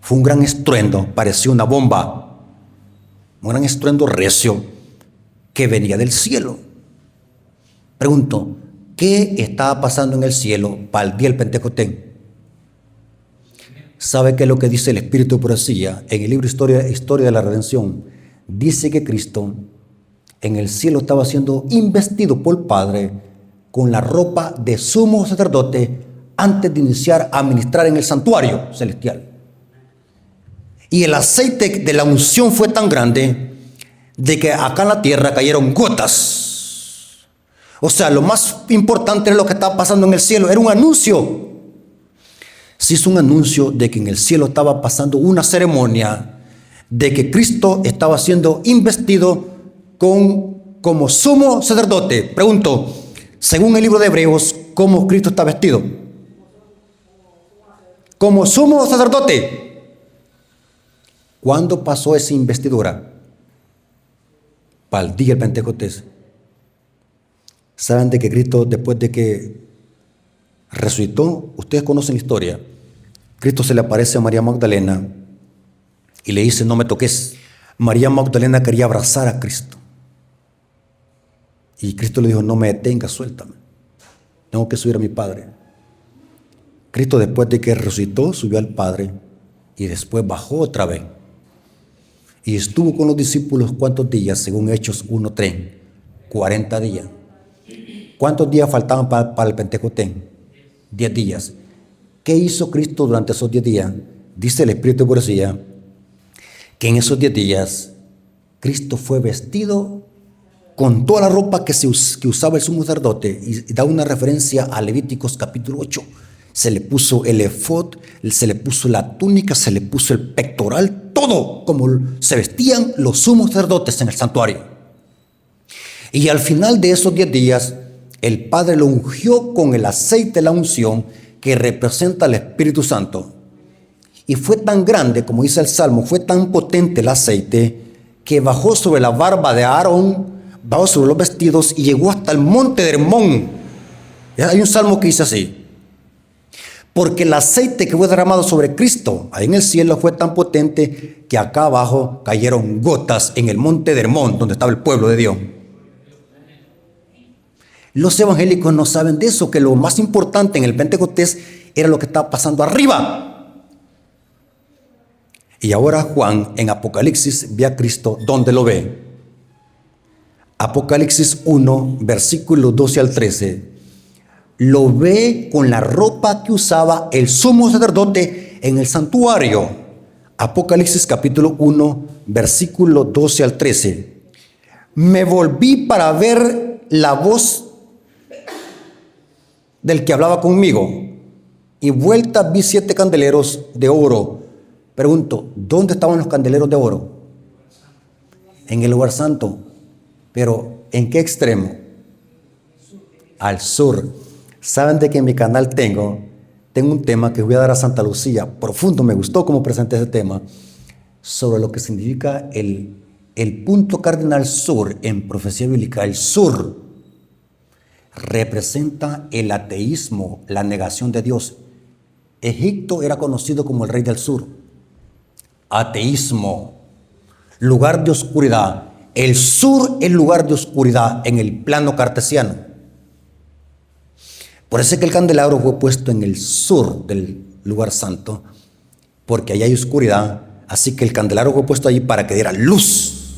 Speaker 1: Fue un gran estruendo, parecía una bomba. Un gran estruendo recio que venía del cielo. Pregunto, ¿qué estaba pasando en el cielo para el día del Pentecostés? ¿Sabe qué es lo que dice el Espíritu de Profecía en el libro Historia de la Redención? Dice que Cristo en el cielo estaba siendo investido por el Padre con la ropa de sumo sacerdote antes de iniciar a ministrar en el santuario celestial. Y el aceite de la unción fue tan grande de que acá en la tierra cayeron gotas. O sea, lo más importante es lo que estaba pasando en el cielo. Era un anuncio. Se hizo un anuncio de que en el cielo estaba pasando una ceremonia, de que Cristo estaba siendo investido como sumo sacerdote. Pregunto, según el libro de Hebreos, ¿cómo Cristo está vestido? Como sumo sacerdote. ¿Cuándo pasó esa investidura? Para el día del Pentecostés. ¿Saben de que Cristo, después de que resucitó, ustedes conocen la historia, Cristo se le aparece a María Magdalena y le dice, no me toques? María Magdalena quería abrazar a Cristo. Y Cristo le dijo, no me detengas, suéltame. Tengo que subir a mi Padre. Cristo, después de que resucitó, subió al Padre y después bajó otra vez. Y estuvo con los discípulos, ¿cuántos días? Según Hechos 1:3, 40 días. ¿Cuántos días faltaban para el Pentecostés? 10 días. ¿Qué hizo Cristo durante esos 10 días? Dice el Espíritu de Profecía que en esos 10 días Cristo fue vestido con toda la ropa que usaba el sumo sacerdote, y da una referencia a Levíticos capítulo 8. Se le puso el efod, se le puso la túnica, se le puso el pectoral, todo como se vestían los sumos sacerdotes en el santuario. Y al final de esos 10 días, el Padre lo ungió con el aceite de la unción que representa al Espíritu Santo. Y fue tan grande, como dice el Salmo, fue tan potente el aceite que bajó sobre la barba de Aarón, bajó sobre los vestidos y llegó hasta el monte de Hermón. Hay un salmo que dice así: porque el aceite que fue derramado sobre Cristo ahí en el cielo fue tan potente que acá abajo cayeron gotas en el monte de Hermón, donde estaba el pueblo de Dios. Los evangélicos no saben de eso, que lo más importante en el Pentecostés era lo que estaba pasando arriba. Y ahora Juan en Apocalipsis ve a Cristo, ¿dónde lo ve? Apocalipsis 1, versículos 12 al 13. Lo ve con la ropa que usaba el sumo sacerdote en el santuario. Apocalipsis capítulo 1, versículo 12 al 13. Me volví para ver la voz del que hablaba conmigo, y vuelta vi 7 candeleros de oro. Pregunto, ¿dónde estaban los candeleros de oro? En el lugar santo. Pero ¿en qué extremo? Al sur. Saben de que en mi canal tengo un tema que voy a dar a Santa Lucía, profundo, me gustó cómo presenté ese tema, sobre lo que significa el punto cardinal sur en profecía bíblica. El sur representa el ateísmo, la negación de Dios. Egipto era conocido como el rey del sur. Ateísmo, lugar de oscuridad. El sur es lugar de oscuridad en el plano cartesiano. Por eso es que el candelabro fue puesto en el sur del lugar santo, porque allá hay oscuridad. Así que el candelabro fue puesto allí para que diera luz.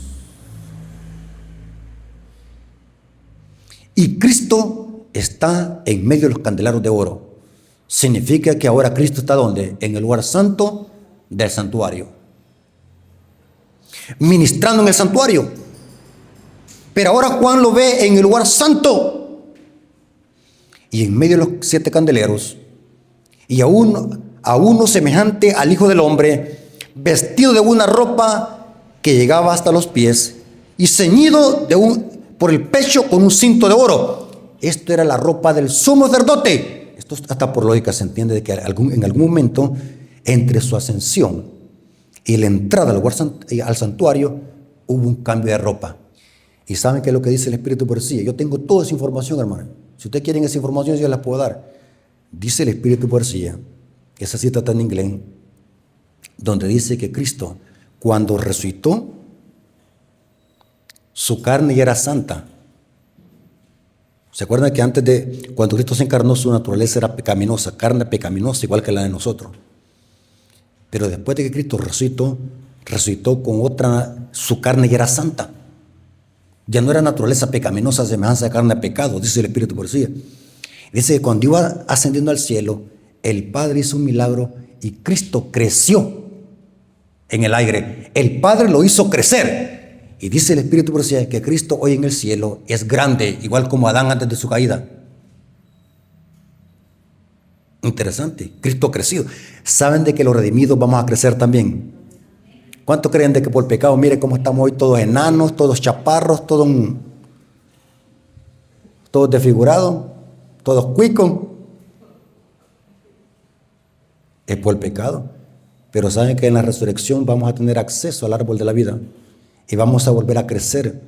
Speaker 1: Y Cristo está en medio de los candelabros de oro. Significa que ahora Cristo está ¿dónde? En el lugar santo del santuario, ministrando en el santuario. Pero ahora Juan lo ve en el lugar santo y en medio de los 7 candeleros, y a uno semejante al Hijo del Hombre, vestido de una ropa que llegaba hasta los pies y ceñido por el pecho con un cinto de oro. Esto era la ropa del sumo sacerdote. Esto hasta por lógica se entiende de que en algún momento entre su ascensión y la entrada al santuario hubo un cambio de ropa. ¿Y saben qué es lo que dice el Espíritu por sí? Yo tengo toda esa información, hermano. Si ustedes quieren esa información, yo la puedo dar. Dice el Espíritu por sí, esa cita está en inglés, donde dice que Cristo, cuando resucitó, su carne ya era santa. ¿Se acuerdan que antes de cuando Cristo se encarnó, su naturaleza era pecaminosa, carne pecaminosa, igual que la de nosotros? Pero después de que Cristo resucitó con otra, su carne ya era santa. Ya no era naturaleza pecaminosa, semejanza de carne de pecado, dice el Espíritu por sí. Dice que cuando iba ascendiendo al cielo, el Padre hizo un milagro y Cristo creció en el aire. El Padre lo hizo crecer. Y dice el Espíritu por sí que Cristo hoy en el cielo es grande, igual como Adán antes de su caída. Interesante, Cristo ha crecido. ¿Saben de que los redimidos vamos a crecer también? ¿Cuántos creen de que por pecado, mire cómo estamos hoy todos enanos, todos chaparros, todos desfigurados, todos cuicos? Es por el pecado. Pero saben que en la resurrección vamos a tener acceso al árbol de la vida y vamos a volver a crecer.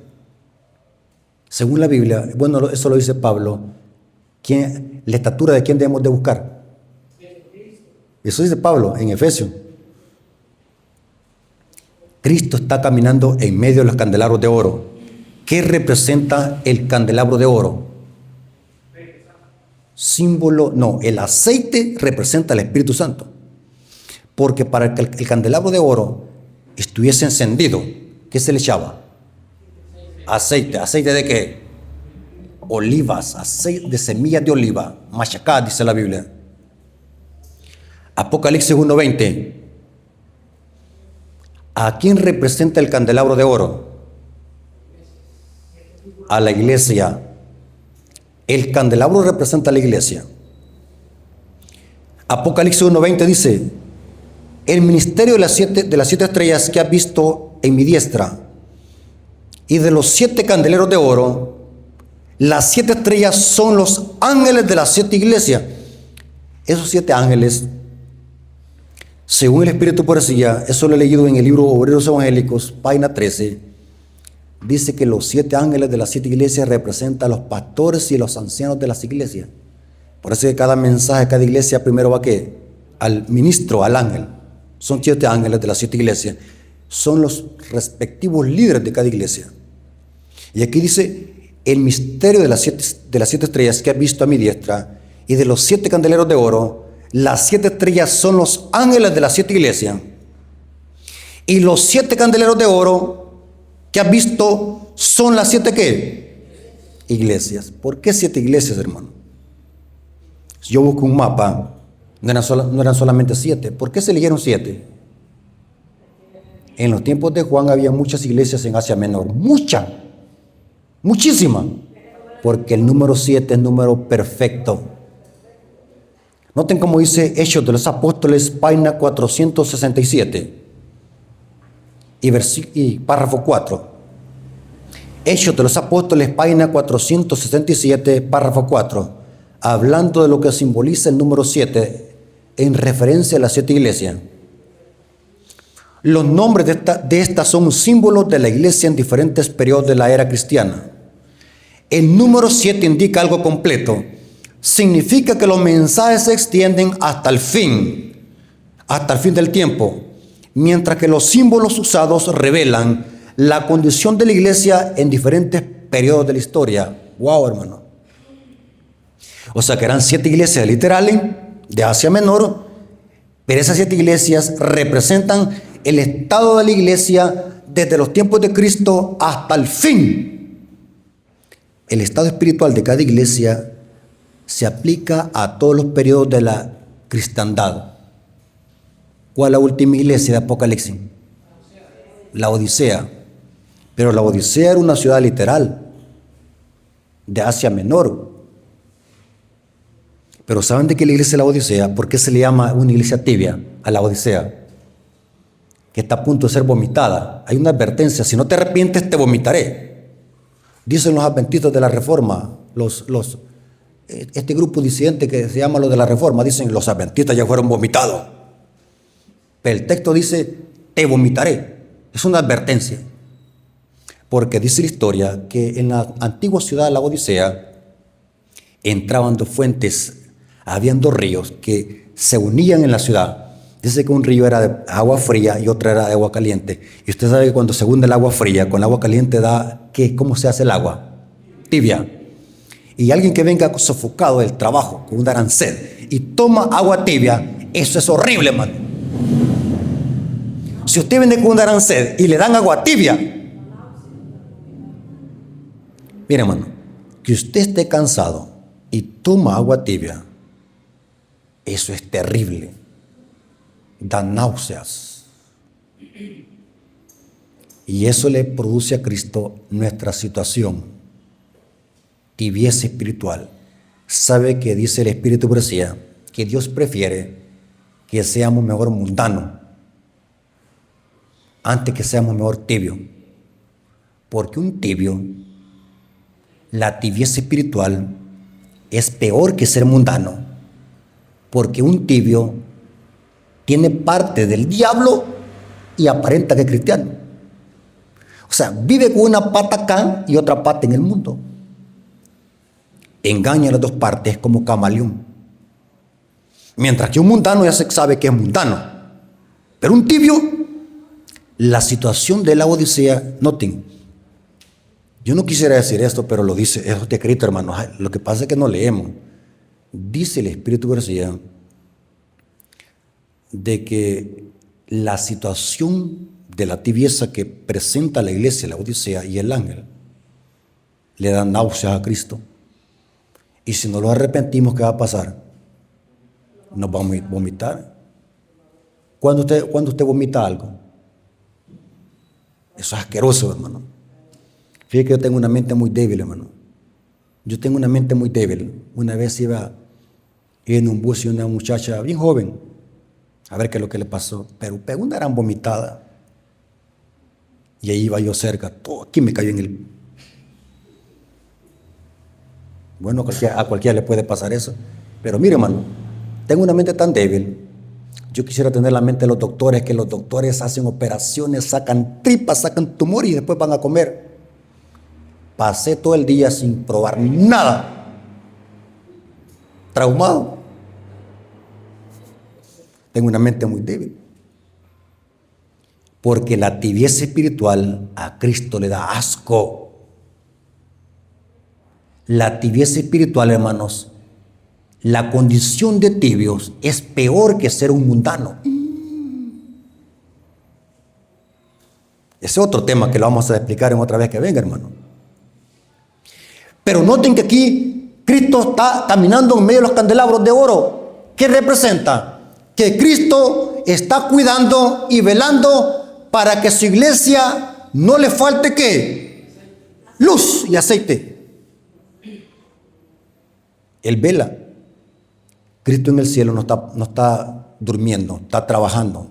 Speaker 1: Según la Biblia, bueno, eso lo dice Pablo, la estatura de quién debemos de buscar. Eso dice Pablo en Efesios. Cristo está caminando en medio de los candelabros de oro. ¿Qué representa el candelabro de oro? Símbolo, no, el aceite representa al Espíritu Santo. Porque para que el candelabro de oro estuviese encendido, ¿qué se le echaba? Aceite. ¿Aceite de qué? Olivas, aceite de semillas de oliva, machacadas, dice la Biblia. Apocalipsis 1:20. ¿A quién representa el candelabro de oro? A la iglesia. El candelabro representa a la iglesia. Apocalipsis 1:20 dice: el ministerio de las siete estrellas que has visto en mi diestra, y de los 7 candeleros de oro, las 7 estrellas son los ángeles de las 7 iglesias. Esos 7 ángeles, según el Espíritu por sí, eso lo he leído en el libro Obreros Evangélicos, página 13, dice que los 7 ángeles de las 7 iglesias representan a los pastores y los ancianos de las iglesias. Por eso que cada mensaje, cada iglesia primero va ¿a qué? Al ministro, al ángel. Son 7 ángeles de las 7 iglesias. Son los respectivos líderes de cada iglesia. Y aquí dice: el misterio de las 7 estrellas que has visto a mi diestra, y de los 7 candeleros de oro, las 7 estrellas son los ángeles de las 7 iglesias. Y los 7 candeleros de oro que has visto son las 7 ¿qué? Iglesias. ¿Por qué 7 iglesias, hermano? Si yo busco un mapa, no eran solamente 7. ¿Por qué se eligieron 7? En los tiempos de Juan había muchas iglesias en Asia Menor. Muchísimas. Porque el número 7 es número perfecto. Noten cómo dice Hechos de los Apóstoles, página 467 y párrafo 4. Hechos de los Apóstoles, página 467, párrafo 4. Hablando de lo que simboliza el número 7 en referencia a las 7 iglesias. Los nombres de estas son símbolos de la iglesia en diferentes periodos de la era cristiana. El número 7 indica algo completo. Significa que los mensajes se extienden hasta el fin del tiempo, mientras que los símbolos usados revelan la condición de la iglesia en diferentes periodos de la historia. Wow, hermano. O sea que eran 7 iglesias literales de Asia Menor, pero esas 7 iglesias representan el estado de la iglesia desde los tiempos de Cristo hasta el fin. El estado espiritual de cada iglesia se aplica a todos los periodos de la cristiandad. ¿Cuál es la última iglesia de Apocalipsis? La Odisea. Pero la Odisea era una ciudad literal de Asia Menor. Pero ¿saben de qué la iglesia es la Odisea? ¿Por qué se le llama una iglesia tibia a la Odisea? Que está a punto de ser vomitada. Hay una advertencia: si no te arrepientes, te vomitaré. Dicen los adventistas de la Reforma, este grupo disidente que se llama los de la Reforma, dicen los adventistas ya fueron vomitados. Pero el texto dice, te vomitaré. Es una advertencia. Porque dice la historia que en la antigua ciudad de la Odisea entraban dos fuentes, habían dos ríos que se unían en la ciudad. Dice que un río era de agua fría y otro era de agua caliente. Y usted sabe que cuando se hunde el agua fría con el agua caliente da, ¿cómo se hace el agua? Tibia. Y alguien que venga sofocado del trabajo con una gran sed y toma agua tibia, eso es horrible, hermano. Si usted viene con una gran sed y le dan agua tibia, mire, hermano, que usted esté cansado y toma agua tibia, eso es terrible. Da náuseas. Y eso le produce a Cristo nuestra situación, tibieza espiritual. Sabe que dice el Espíritu de Profecía que Dios prefiere que seamos mejor mundanos antes que seamos mejor tibios. Porque un tibio, la tibieza espiritual es peor que ser mundano. Porque un tibio tiene parte del diablo y aparenta que es cristiano. O sea, vive con una pata acá y otra pata en el mundo. Engaña las dos partes como camaleón. Mientras que un mundano ya se sabe que es mundano. Pero un tibio, la situación de la Odisea, noten. Yo no quisiera decir esto, pero lo dice, es escrito, hermanos. Lo que pasa es que no leemos. Dice el Espíritu de Profecía de que la situación de la tibieza que presenta la iglesia, la Odisea y el ángel, le dan náuseas a Cristo. Y si no lo arrepentimos, ¿qué va a pasar? Nos vamos a vomitar. Cuando usted vomita algo, eso es asqueroso, hermano. Fíjate que yo tengo una mente muy débil, hermano. Yo tengo una mente muy débil. Una vez iba en un bus y una muchacha bien joven, a ver qué es lo que le pasó, pero pegó una gran vomitada. Y ahí iba yo cerca, todo aquí me cayó en el... Bueno, a cualquiera le puede pasar eso. Pero mire, hermano, tengo una mente tan débil. Yo quisiera tener la mente de los doctores, que los doctores hacen operaciones, sacan tripas, sacan tumores y después van a comer. Pasé todo el día sin probar nada. Traumado. Tengo una mente muy débil. Porque la tibieza espiritual a Cristo le da asco. La tibieza espiritual, hermanos, la condición de tibios es peor que ser un mundano. Ese es otro tema que lo vamos a explicar en otra vez que venga, hermano. Pero noten que aquí Cristo está caminando en medio de los candelabros de oro. ¿Qué representa? Que Cristo está cuidando y velando para que su iglesia no le falte ¿qué? Luz y aceite. Él vela. Cristo en el cielo no está durmiendo, está trabajando,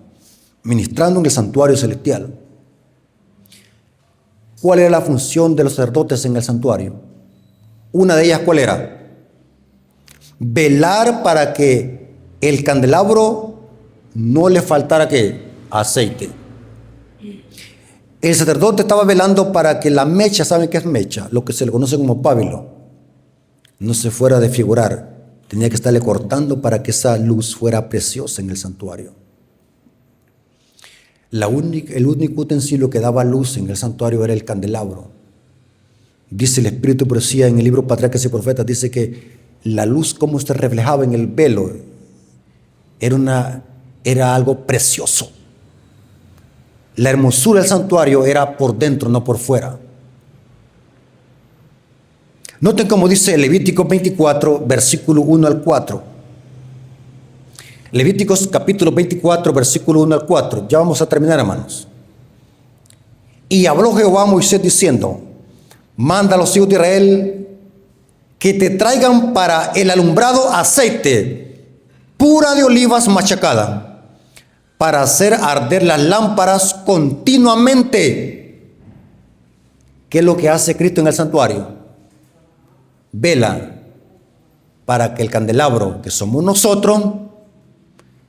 Speaker 1: ministrando en el santuario celestial. ¿Cuál era la función de los sacerdotes en el santuario? Una de ellas, ¿cuál era? Velar para que el candelabro no le faltara ¿qué? Aceite. El sacerdote estaba velando para que la mecha, ¿saben qué es mecha? Lo que se le conoce como pábilo, no se fuera a desfigurar. Tenía que estarle cortando para que esa luz fuera preciosa en el santuario. El único utensilio que daba luz en el santuario era el candelabro. Dice el Espíritu de Profecía en el libro Patriarcas y Profetas, dice que la luz como se reflejaba en el velo era algo precioso. La hermosura del santuario era por dentro, no por fuera. Noten cómo dice Levítico 24, versículo 1 al 4. Levíticos capítulo 24, versículo 1 al 4. Ya vamos a terminar, hermanos. Y habló Jehová a Moisés diciendo: manda a los hijos de Israel que te traigan para el alumbrado aceite pura de olivas machacada, para hacer arder las lámparas continuamente. ¿Qué es lo que hace Cristo en el santuario? Vela para que el candelabro, que somos nosotros,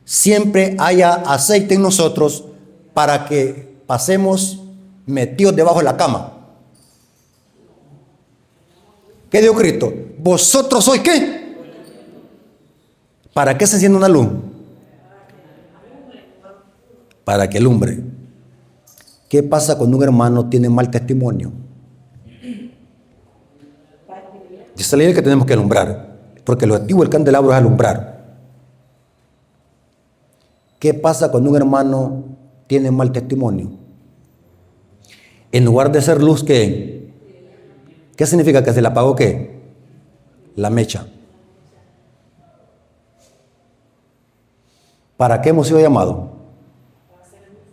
Speaker 1: siempre haya aceite en nosotros, para que pasemos metidos debajo de la cama. ¿Qué dijo Cristo? ¿Vosotros sois qué? ¿Para qué se enciende una luz? Para que alumbre. ¿Qué pasa cuando un hermano tiene mal testimonio? Dice la ley que tenemos que alumbrar, porque el objetivo del candelabro es alumbrar. ¿Qué pasa cuando un hermano tiene mal testimonio? En lugar de ser luz, ¿qué significa? ¿Que se le apagó qué? La mecha. ¿Para qué hemos sido llamados?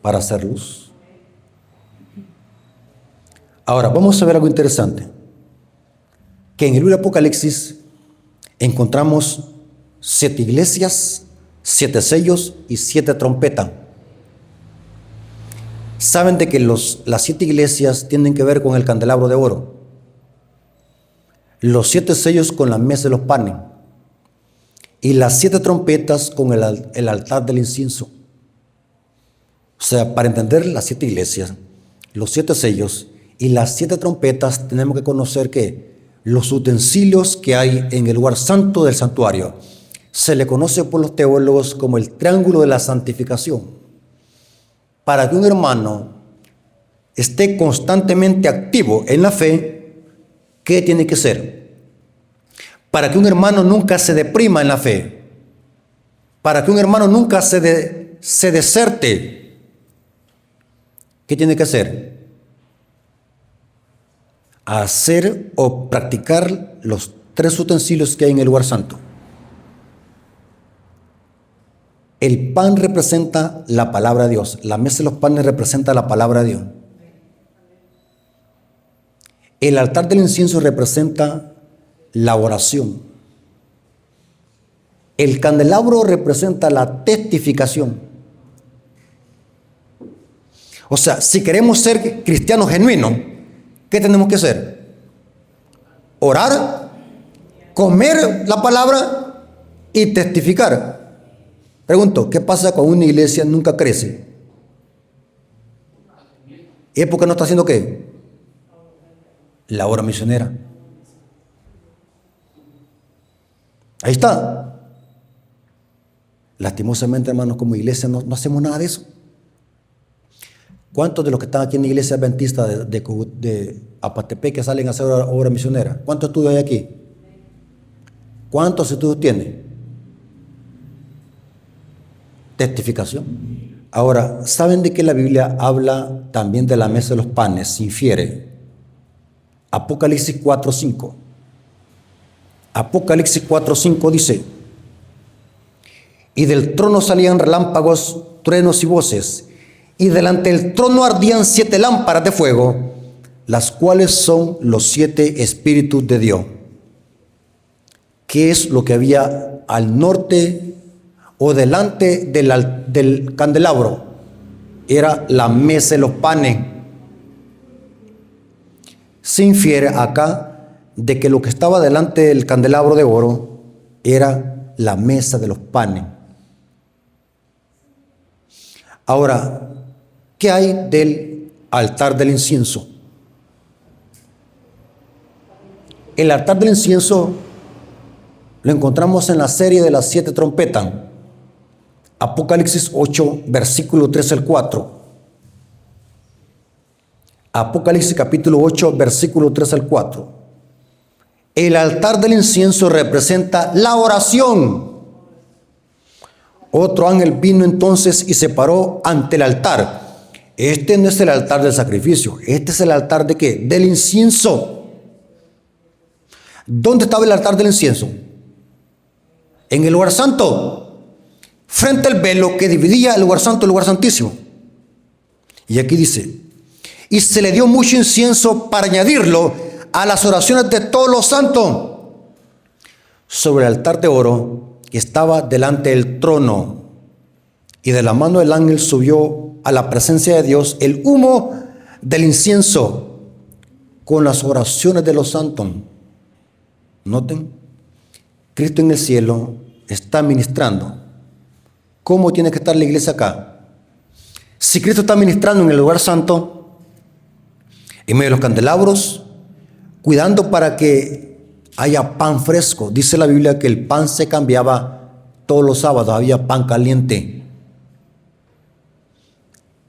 Speaker 1: Para hacer luz. Ahora, vamos a ver algo interesante. Que en el libro de Apocalipsis encontramos 7 iglesias, 7 sellos y 7 trompetas. Saben de que las 7 iglesias tienen que ver con el candelabro de oro, los 7 sellos con la mesa de los panes y las 7 trompetas con el altar del incienso. O sea, para entender las 7 iglesias, los 7 sellos y las 7 trompetas, tenemos que conocer que los utensilios que hay en el lugar santo del santuario se le conoce por los teólogos como el triángulo de la santificación. Para que un hermano esté constantemente activo en la fe, ¿qué tiene que ser? Para que un hermano nunca se deprima en la fe, para que un hermano nunca se deserte, ¿qué tiene que hacer? Hacer o practicar los 3 utensilios que hay en el lugar santo. El pan representa la palabra de Dios. La mesa de los panes representa la palabra de Dios. El altar del incienso representa la oración. El candelabro representa la testificación. O sea, si queremos ser cristianos genuinos, ¿qué tenemos que hacer? Orar, comer la palabra y testificar. Pregunto, ¿qué pasa cuando una iglesia nunca crece? ¿Es porque no está haciendo qué? La obra misionera. Ahí está. Lastimosamente, hermanos, como iglesia no hacemos nada de eso. ¿Cuántos de los que están aquí en la iglesia adventista de Apatepec que salen a hacer obra misionera? ¿Cuántos estudios hay aquí? ¿Cuántos estudios tiene? Testificación. Ahora, ¿saben de qué la Biblia habla también de la mesa de los panes? Se infiere. Apocalipsis 4:5. Apocalipsis 4:5 dice: y del trono salían relámpagos, truenos y voces, y delante del trono ardían 7 lámparas de fuego, las cuales son los 7 espíritus de Dios. ¿Qué es lo que había al norte o delante del candelabro? Era la mesa de los panes. Se infiere acá de que lo que estaba delante del candelabro de oro era la mesa de los panes. Ahora, ¿qué hay del altar del incienso? El altar del incienso lo encontramos en la serie de las 7 trompetas. Apocalipsis 8, versículo 3 al 4. Apocalipsis capítulo 8, versículo 3 al 4. El altar del incienso representa la oración. Otro ángel vino entonces y se paró ante el altar. Este no es el altar del sacrificio. Este es el altar ¿de qué? Del incienso. ¿Dónde estaba el altar del incienso? En el lugar santo, frente al velo que dividía el lugar santo y el lugar santísimo. Y aquí dice, y se le dio mucho incienso para añadirlo a las oraciones de todos los santos sobre el altar de oro que estaba delante del trono. Y de la mano del ángel subió a la presencia de Dios el humo del incienso con las oraciones de los santos. Noten, Cristo en el cielo está ministrando. ¿Cómo tiene que estar la iglesia acá? Si Cristo está ministrando en el lugar santo, en medio de los candelabros, cuidando para que haya pan fresco. Dice la Biblia que el pan se cambiaba todos los sábados, había pan caliente.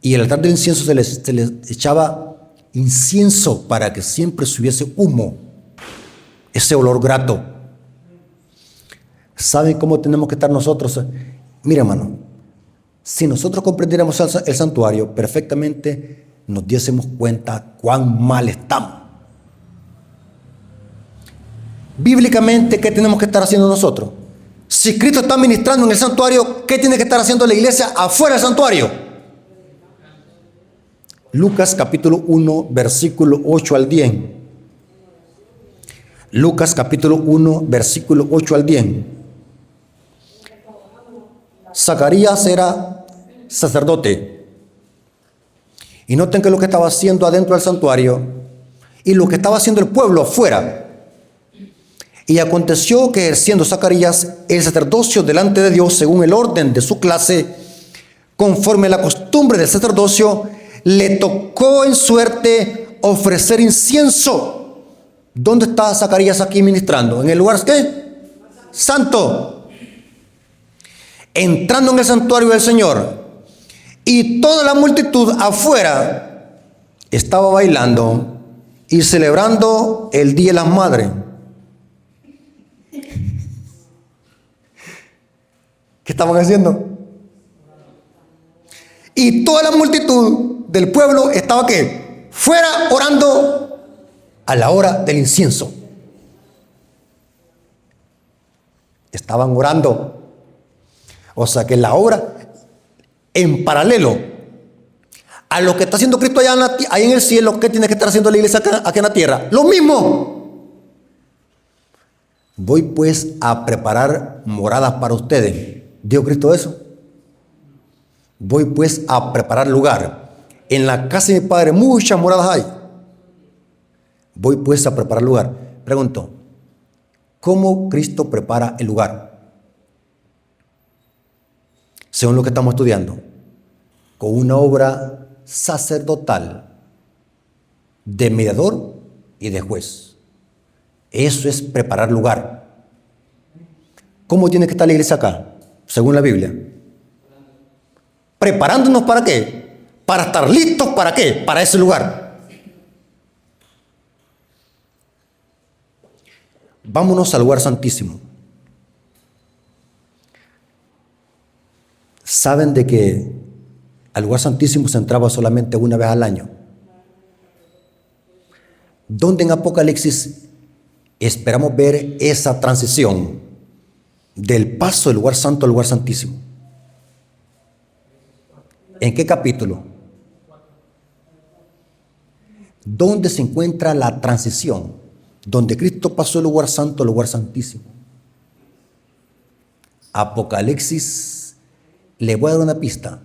Speaker 1: Y el altar del incienso se les echaba incienso para que siempre subiese humo, ese olor grato. ¿Saben cómo tenemos que estar nosotros? Mira, hermano, si nosotros comprendiéramos el santuario perfectamente, nos diésemos cuenta cuán mal estamos. Bíblicamente, ¿qué tenemos que estar haciendo nosotros? Si Cristo está ministrando en el santuario, ¿qué tiene que estar haciendo la iglesia afuera del santuario? Lucas capítulo 1, versículo 8 al 10. Lucas capítulo 1, versículo 8 al 10. Zacarías era sacerdote. Y noten que lo que estaba haciendo adentro del santuario y lo que estaba haciendo el pueblo afuera. Y aconteció que ejerciendo Zacarías el sacerdocio delante de Dios según el orden de su clase, conforme a la costumbre del sacerdocio, le tocó en suerte ofrecer incienso. ¿Dónde está Zacarías aquí ministrando? ¿En el lugar qué? Santo. Entrando en el santuario del Señor, y toda la multitud afuera estaba bailando y celebrando el Día de las Madres. ¿Qué estaban haciendo? Y toda la multitud del pueblo estaba ¿qué? Fuera orando a la hora del incienso. Estaban orando. O sea que la hora en paralelo a lo que está haciendo Cristo allá en el cielo, ¿qué tiene que estar haciendo la iglesia acá en la tierra? Lo mismo. Voy pues a preparar moradas para ustedes. ¿Dijo Cristo eso? Voy pues a preparar lugar. En la casa de mi Padre muchas moradas hay. Voy pues a preparar lugar. Pregunto, ¿cómo Cristo prepara el lugar? Según lo que estamos estudiando, con una obra sacerdotal de mediador y de juez. Eso es preparar lugar. ¿Cómo tiene que estar la iglesia acá? Según la Biblia. ¿Preparándonos para qué? Para estar listos para qué? Para ese lugar. Vámonos al lugar santísimo. ¿Saben de que al lugar santísimo se entraba solamente una vez al año? ¿Dónde en Apocalipsis esperamos ver esa transición del paso del lugar santo al lugar santísimo? ¿En qué capítulo? ¿Dónde se encuentra la transición? Donde Cristo pasó del lugar santo al lugar santísimo. Apocalipsis, le voy a dar una pista.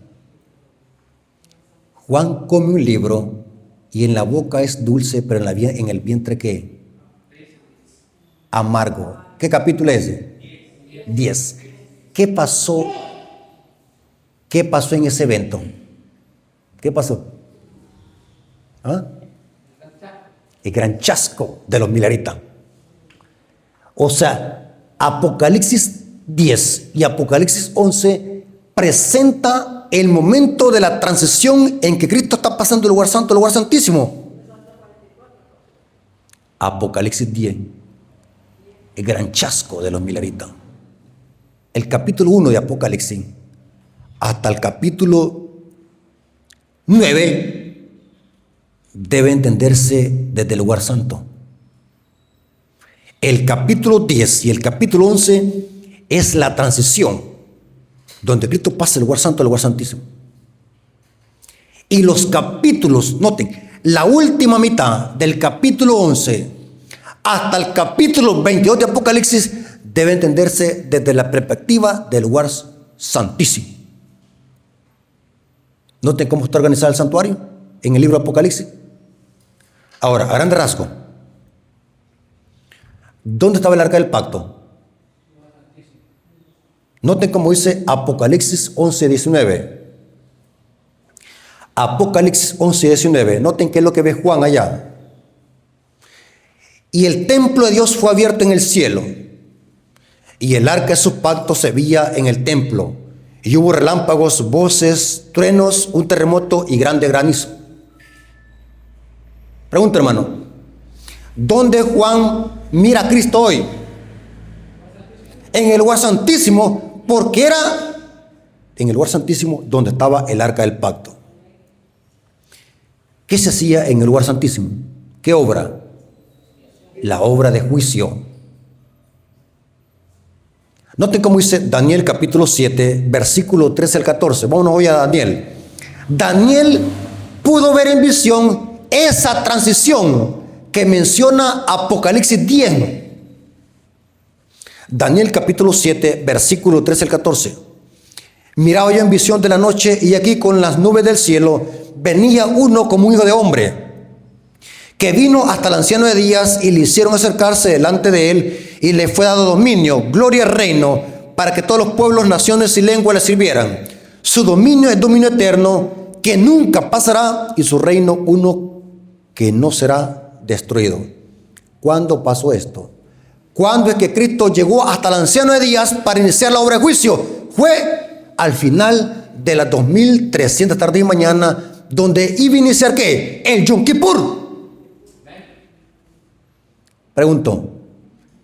Speaker 1: Juan come un libro y en la boca es dulce, pero en el vientre ¿qué? Amargo. ¿Qué capítulo es ese? 10. ¿Qué pasó? ¿Qué pasó en ese evento? ¿Qué pasó? ¿Ah? El gran chasco de los mileritas. O sea, Apocalipsis 10 y Apocalipsis 11 presenta el momento de la transición en que Cristo está pasando del lugar santo al lugar santísimo. Apocalipsis 10, el gran chasco de los mileritas. El capítulo 1 de Apocalipsis hasta el capítulo 9 debe entenderse desde el lugar santo. El capítulo 10 y el capítulo 11 es la transición, donde Cristo pasa del lugar santo al lugar santísimo. Y los capítulos, noten, la última mitad del capítulo 11 hasta el capítulo 22 de Apocalipsis debe entenderse desde la perspectiva del lugar santísimo. Noten cómo está organizado el santuario en el libro de Apocalipsis. Ahora, a grande rasgo, ¿dónde estaba el arca del pacto? Noten cómo dice Apocalipsis 11:19. Apocalipsis 11:19. Noten qué es lo que ve Juan allá. Y el templo de Dios fue abierto en el cielo, y el arca de su pacto se veía en el templo, y hubo relámpagos, voces, truenos, un terremoto y grande granizo. Pregunta, hermano, ¿dónde Juan mira a Cristo hoy? En el lugar santísimo, porque era en el lugar santísimo donde estaba el arca del pacto. ¿Qué se hacía en el lugar santísimo? ¿Qué obra? La obra de juicio. Noten cómo dice Daniel capítulo 7, versículo 13 al 14. Vámonos hoy a Daniel. Daniel pudo ver en visión esa transición que menciona Apocalipsis 10. Daniel capítulo 7, versículo 13 al 14. Miraba yo en visión de la noche, y aquí con las nubes del cielo venía uno como un hijo de hombre, que vino hasta el anciano de días, y le hicieron acercarse delante de él, y le fue dado dominio, gloria y reino, para que todos los pueblos, naciones y lenguas le sirvieran. Su dominio es dominio eterno, que nunca pasará, y su reino uno que no será destruido. ¿Cuándo pasó esto? ¿Cuándo es que Cristo llegó hasta el anciano de días para iniciar la obra de juicio? Fue al final de las 2300 tarde y mañana, donde iba a iniciar ¿qué? El Yom Kippur. Pregunto,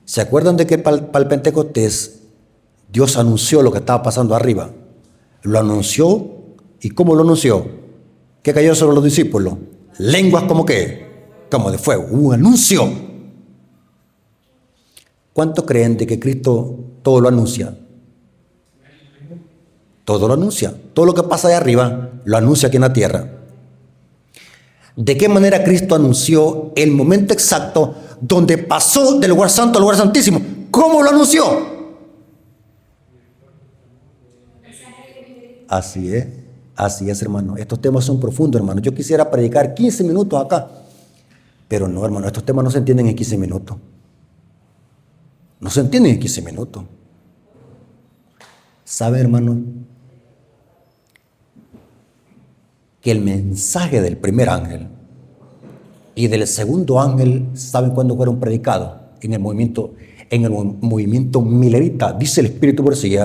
Speaker 1: ¿se acuerdan de que para el Pentecostés Dios anunció lo que estaba pasando arriba? Lo anunció, ¿y cómo lo anunció? ¿Qué cayó sobre los discípulos? Lenguas como qué, como de fuego, un anuncio. ¿Cuánto creen de que Cristo todo lo anuncia? Todo lo anuncia. Todo lo que pasa de arriba lo anuncia aquí en la tierra. ¿De qué manera Cristo anunció el momento exacto donde pasó del lugar santo al lugar santísimo? ¿Cómo lo anunció? Así es, hermano. Estos temas son profundos, hermano. Yo quisiera predicar 15 minutos acá, pero no, hermano, estos temas no se entienden en 15 minutos. No se entienden en 15 minutos. ¿Sabe, hermano? Que el mensaje del primer ángel y del segundo ángel, ¿saben cuándo fueron predicados? En el movimiento milerita. Dice el Espíritu por sí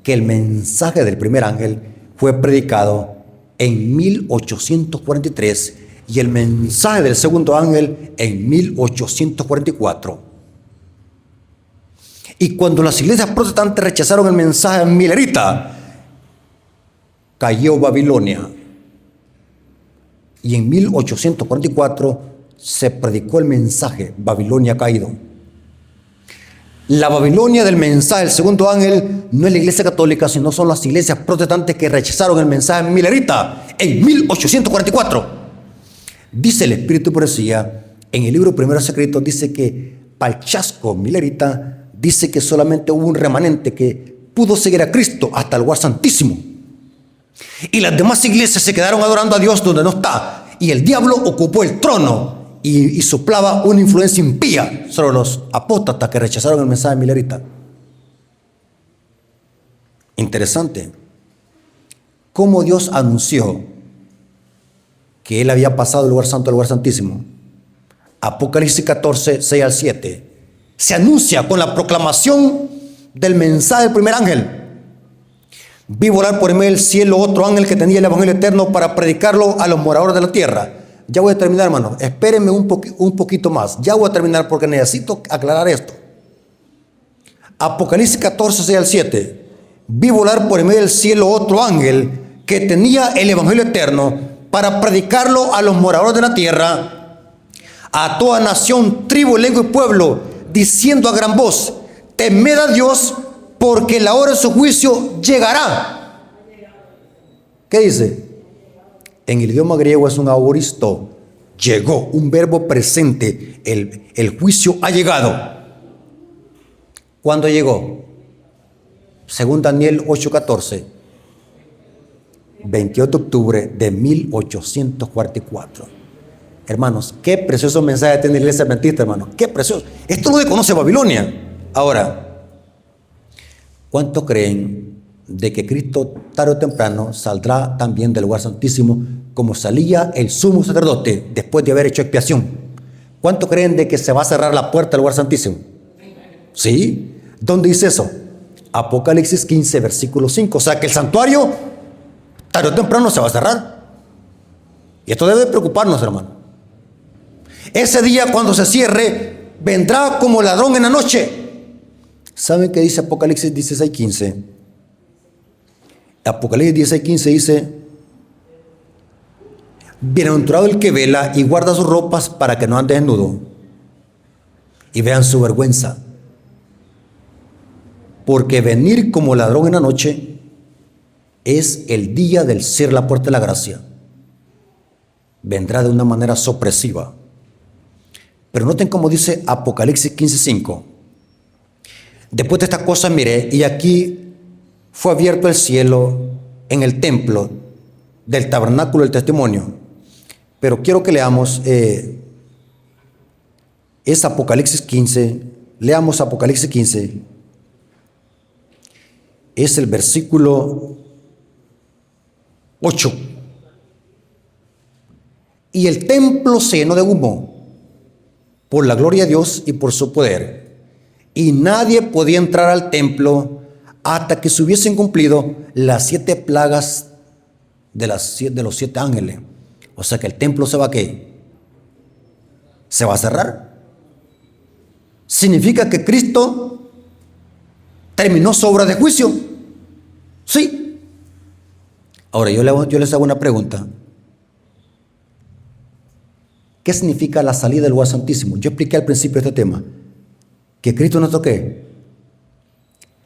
Speaker 1: que el mensaje del primer ángel fue predicado en 1843 y el mensaje del segundo ángel en 1844. Y cuando las iglesias protestantes rechazaron el mensaje milerita, cayó Babilonia. Y en 1844 se predicó el mensaje, Babilonia ha caído. La Babilonia del mensaje del segundo ángel no es la iglesia católica, sino son las iglesias protestantes que rechazaron el mensaje milerita en 1844. Dice el Espíritu Profecía, en el libro Primeros Secretos, dice que para el chasco milerita, dice que solamente hubo un remanente que pudo seguir a Cristo hasta el lugar santísimo. Y las demás iglesias se quedaron adorando a Dios donde no está. Y el diablo ocupó el trono y soplaba una influencia impía sobre los apóstatas que rechazaron el mensaje milerita. Interesante. Cómo Dios anunció que Él había pasado del lugar santo al lugar santísimo. Apocalipsis 14, 6 al 7. Se anuncia con la proclamación del mensaje del primer ángel. Vi volar por en medio del cielo otro ángel que tenía el evangelio eterno para predicarlo a los moradores de la tierra. Ya voy a terminar, hermano. Espérenme un poquito más. Ya voy a terminar porque necesito aclarar esto. Apocalipsis 14, 6 al 7. Vi volar por en medio del cielo otro ángel que tenía el evangelio eterno para predicarlo a los moradores de la tierra, a toda nación, tribu, lengua y pueblo. diciendo a gran voz: temed a Dios, porque la hora de su juicio llegará. ¿Qué dice? En el idioma griego es un aoristo. Llegó, un verbo presente. El juicio ha llegado. ¿Cuándo llegó? Según Daniel 8:14, 28 de octubre de 1844. Hermanos, qué precioso mensaje tiene la iglesia adventista, hermanos. Qué precioso. Esto lo conoce Babilonia. Ahora, ¿cuántos creen de que Cristo tarde o temprano saldrá también del lugar santísimo, como salía el sumo sacerdote después de haber hecho expiación? ¿Cuántos creen de que se va a cerrar la puerta del lugar santísimo? ¿Sí? ¿Dónde dice eso? Apocalipsis 15, versículo 5. O sea que el santuario tarde o temprano se va a cerrar. Y esto debe preocuparnos, hermano. Ese día, cuando se cierre, vendrá como ladrón en la noche. ¿Saben qué dice Apocalipsis 16:15? Apocalipsis 16:15 dice: bienaventurado el que vela y guarda sus ropas para que no ande desnudo y vean su vergüenza. Porque venir como ladrón en la noche es el día del cierre de la puerta de la gracia. Vendrá de una manera sorpresiva. Pero noten cómo dice Apocalipsis 15:5. Después de estas cosas miré, y aquí fue abierto el cielo en el templo del tabernáculo del testimonio. Pero quiero que leamos es Apocalipsis 15. Leamos Apocalipsis 15. Es el versículo 8. Y el templo se llenó de humo por la gloria de Dios y por su poder. Y nadie podía entrar al templo hasta que se hubiesen cumplido las 7 plagas de los 7 ángeles. O sea que el templo se va a ¿qué? Se va a cerrar. Significa que Cristo terminó su obra de juicio. Sí. Ahora yo les hago una pregunta. ¿Qué significa la salida del lugar santísimo? Yo expliqué al principio este tema. ¿Que Cristo es nuestro qué?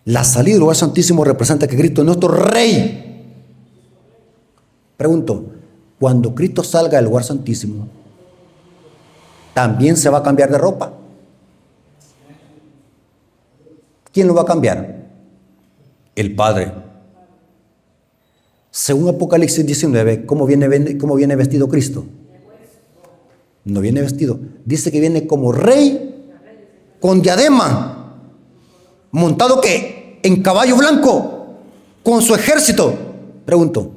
Speaker 1: La salida del lugar santísimo representa que Cristo es nuestro Rey. Pregunto, cuando Cristo salga del lugar santísimo, ¿también se va a cambiar de ropa? ¿Quién lo va a cambiar? El Padre. Según Apocalipsis 19, ¿cómo viene vestido Cristo? No viene vestido. Dice que viene como rey con diadema, montado ¿qué? En caballo blanco, con su ejército. Pregunto,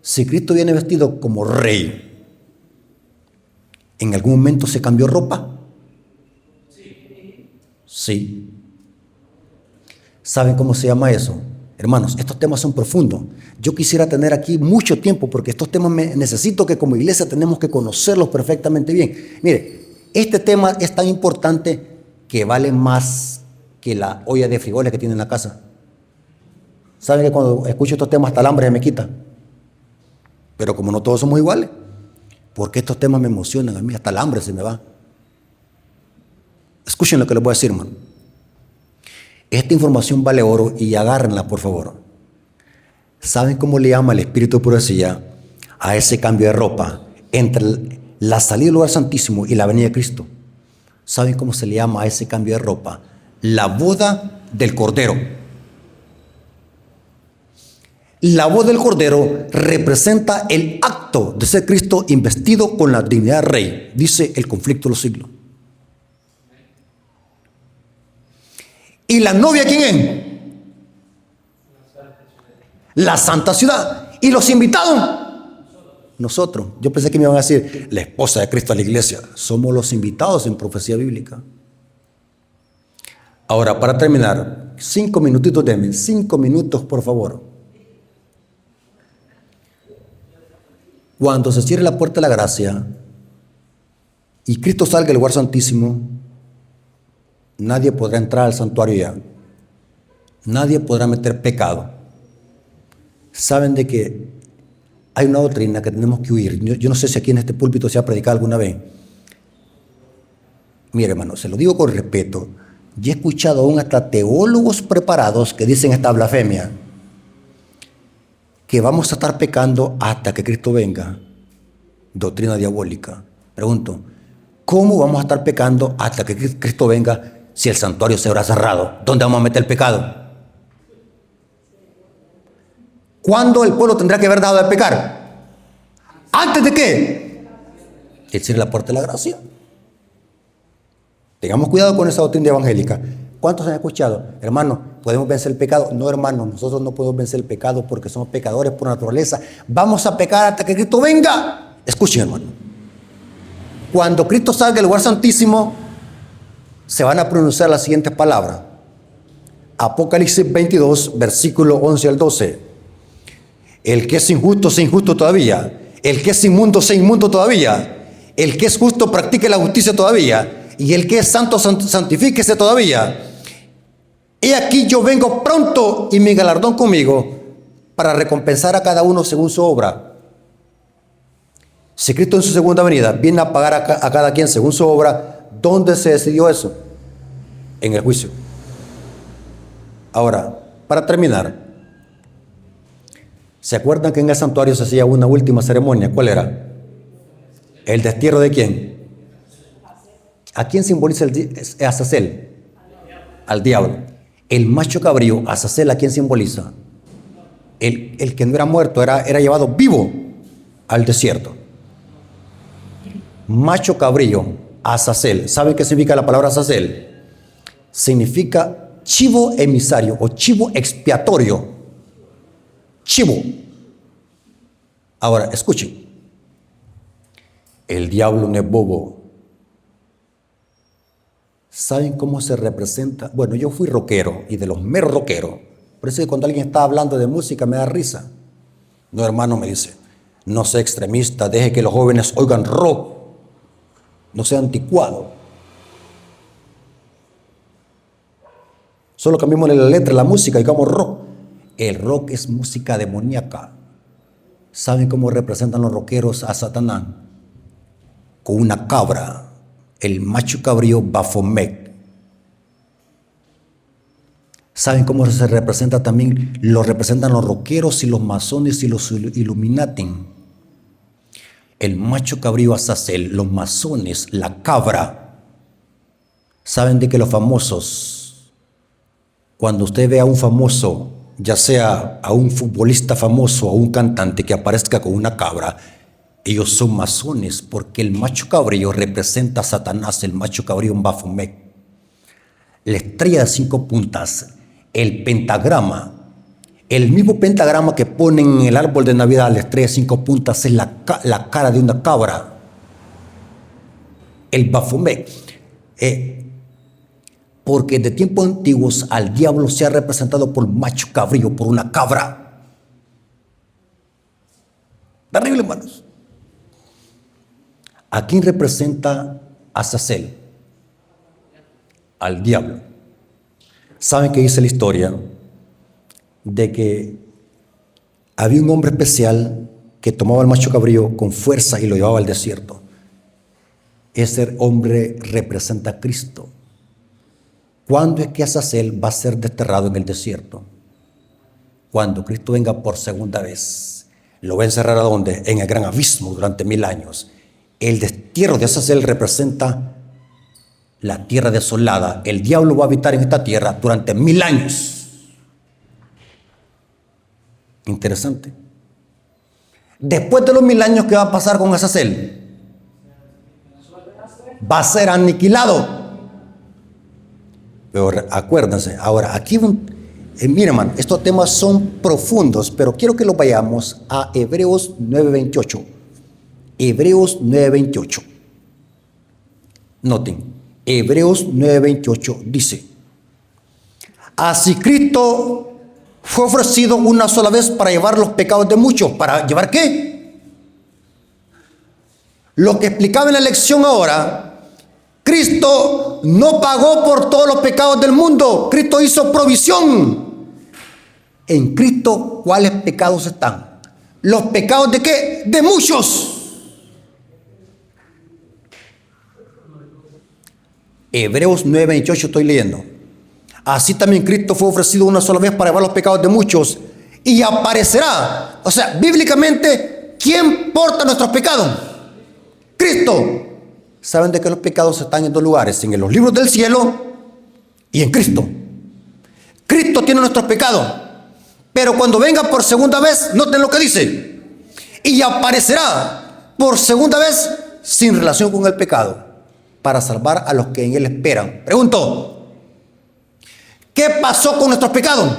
Speaker 1: si Cristo viene vestido como rey, ¿en algún momento se cambió ropa? Sí. ¿Saben cómo se llama eso? Hermanos, estos temas son profundos. Yo quisiera tener aquí mucho tiempo porque estos temas necesito que como iglesia tenemos que conocerlos perfectamente bien. Mire, este tema es tan importante que vale más que la olla de frijoles que tiene en la casa. ¿Saben que cuando escucho estos temas hasta el hambre me quita? Pero como no todos somos iguales, porque estos temas me emocionan a mí, hasta el hambre se me va. Escuchen lo que les voy a decir, hermano. Esta información vale oro y agárrenla, por favor. ¿Saben cómo le llama el Espíritu de profecía a ese cambio de ropa entre la salida del lugar santísimo y la venida de Cristo? ¿Saben cómo se le llama a ese cambio de ropa? La boda del Cordero. La boda del Cordero representa el acto de ser Cristo investido con la dignidad de rey, dice el conflicto de los siglos. ¿Y la novia quién es? La santa ciudad. ¿Y los invitados? Nosotros. Yo pensé que me iban a decir la esposa de Cristo a la iglesia. Somos los invitados en profecía bíblica. Ahora, para terminar, 5 minutitos, denme 5 minutos, por favor. Cuando se cierre la puerta de la gracia y Cristo salga del lugar santísimo, nadie podrá entrar al santuario ya. Nadie podrá meter pecado. Saben de que hay una doctrina que tenemos que huir. Yo no sé si aquí en este púlpito se ha predicado alguna vez. Mire, hermano, se lo digo con respeto. Yo he escuchado aún hasta teólogos preparados que dicen esta blasfemia, que vamos a estar pecando hasta que Cristo venga. Doctrina diabólica. Pregunto, ¿cómo vamos a estar pecando hasta que Cristo venga si el santuario se habrá cerrado? ¿Dónde vamos a meter el pecado? ¿Cuándo el pueblo tendrá que haber dejado de pecar? ¿Antes de qué? El cierre la puerta de la gracia. Tengamos cuidado con esa doctrina evangélica. ¿Cuántos han escuchado? Hermano, ¿podemos vencer el pecado? No, hermano, nosotros no podemos vencer el pecado porque somos pecadores por naturaleza. Vamos a pecar hasta que Cristo venga. Escuchen, hermano. Cuando Cristo salga del lugar santísimo, se van a pronunciar las siguientes palabras. Apocalipsis 22, versículo 11 al 12. El que es injusto, sea injusto todavía. El que es inmundo, sea inmundo todavía. El que es justo, practique la justicia todavía. Y el que es santo, santifíquese todavía. He aquí yo vengo pronto y mi galardón conmigo para recompensar a cada uno según su obra. Si Cristo en su segunda venida viene a pagar a cada quien según su obra, ¿dónde se decidió eso? En el juicio. Ahora, para terminar, ¿se acuerdan que en el santuario se hacía una última ceremonia? ¿Cuál era? ¿El destierro de quién? ¿A quién simboliza Azazel? Al diablo. El macho cabrío, Azazel, ¿a quién simboliza? El que no era muerto, era llevado vivo al desierto. Macho cabrío, Azazel. ¿Saben qué significa la palabra Azazel? Significa chivo emisario o chivo expiatorio. Chivo. Ahora, escuchen. El diablo no es bobo. ¿Saben cómo se representa? Bueno, yo fui rockero y de los meros rockeros. Por eso que cuando alguien está hablando de música me da risa. No, hermano, me dice, no sea extremista, deje que los jóvenes oigan rock. No sea anticuado. Solo cambiémosle la letra, la música, digamos rock. El rock es música demoníaca. ¿Saben cómo representan los rockeros a Satanás? Con una cabra. El macho cabrío Baphomet. ¿Saben cómo se representa también? Lo representan los rockeros y los masones y los Illuminati. El macho cabrío Azazel, los masones, la cabra. ¿Saben de que los famosos, cuando usted ve a un famoso, ya sea a un futbolista famoso o a un cantante que aparezca con una cabra, ellos son masones porque el macho cabrío representa a Satanás, el macho cabrío en Baphomet. La estrella de 5 puntas, el pentagrama, el mismo pentagrama que ponen en el árbol de Navidad, la estrella de 5 puntas es la cara de una cabra. El Baphomet. Porque de tiempos antiguos al diablo se ha representado por macho cabrío, por una cabra. Terrible, hermanos. ¿A quién representa Azazel? Al diablo. ¿Saben qué dice la historia? De que había un hombre especial que tomaba el macho cabrío con fuerza y lo llevaba al desierto. Ese hombre representa a Cristo. ¿Cuándo es que Azazel va a ser desterrado en el desierto? Cuando Cristo venga por segunda vez. ¿Lo va a encerrar a dónde? En el gran abismo durante 1000 años. El destierro de Azazel representa la tierra desolada. El diablo va a habitar en esta tierra durante 1000 años. Interesante. Después de los 1000 años, ¿qué va a pasar con Azazel? Va a ser aniquilado. Pero acuérdense, ahora aquí, mira, hermano, estos temas son profundos, pero quiero que los vayamos a Hebreos 9:28. Hebreos 9:28. Noten, Hebreos 9:28 dice: así Cristo fue ofrecido una sola vez para llevar los pecados de muchos. ¿Para llevar qué? Lo que explicaba en la lección ahora. Cristo no pagó por todos los pecados del mundo. Cristo hizo provisión. En Cristo, ¿cuáles pecados están? ¿Los pecados de qué? De muchos. Hebreos 9:28 estoy leyendo. Así también Cristo fue ofrecido una sola vez para llevar los pecados de muchos y aparecerá. O sea, bíblicamente, ¿quién porta nuestros pecados? Cristo. ¿Saben de que los pecados están en dos lugares? En los libros del cielo y en Cristo. Cristo tiene nuestros pecados, pero cuando venga por segunda vez, noten lo que dice, y aparecerá por segunda vez sin relación con el pecado, para salvar a los que en él esperan. Pregunto, ¿qué pasó con nuestros pecados?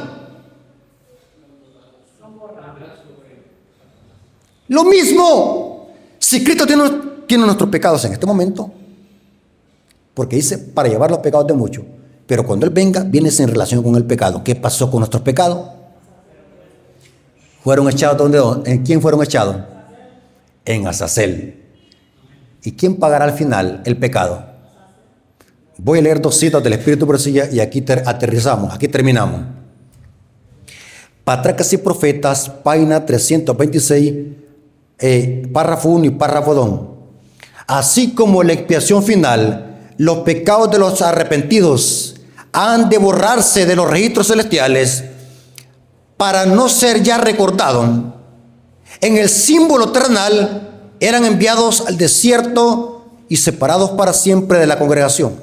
Speaker 1: Lo mismo. Si Cristo tiene nuestros pecados en este momento, porque dice para llevar los pecados de muchos, pero cuando Él venga, viene sin relación con el pecado. ¿Qué pasó con nuestros pecados? ¿Fueron echados donde? ¿En quién fueron echados? En Azazel. ¿Y quién pagará al final el pecado? Voy a leer dos citas del Espíritu Profecía y aquí aterrizamos, aquí terminamos. Patriarcas y Profetas, página 326, párrafo 1 y párrafo 2. Así como la expiación final, los pecados de los arrepentidos han de borrarse de los registros celestiales para no ser ya recordados. En el símbolo terrenal eran enviados al desierto y separados para siempre de la congregación.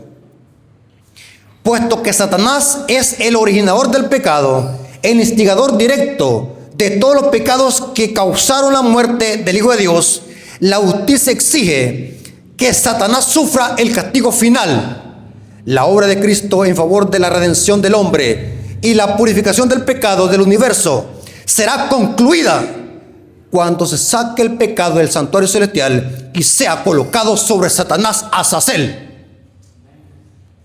Speaker 1: Puesto que Satanás es el originador del pecado, el instigador directo de todos los pecados que causaron la muerte del Hijo de Dios, la justicia exige que Satanás sufra el castigo final. La obra de Cristo en favor de la redención del hombre y la purificación del pecado del universo será concluida cuando se saque el pecado del santuario celestial y sea colocado sobre Satanás Azazel.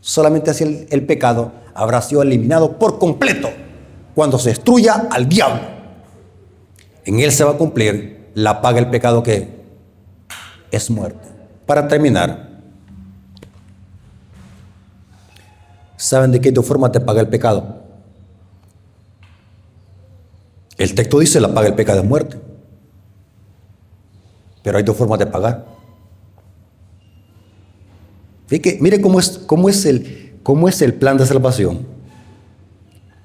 Speaker 1: Solamente así el pecado habrá sido eliminado por completo cuando se destruya al diablo. En él se va a cumplir la paga del pecado, que es muerte. Para terminar, ¿saben de qué dos formas de pagar el pecado? El texto dice la paga del pecado es muerte, pero hay dos formas de pagar. Mire cómo es el plan de salvación.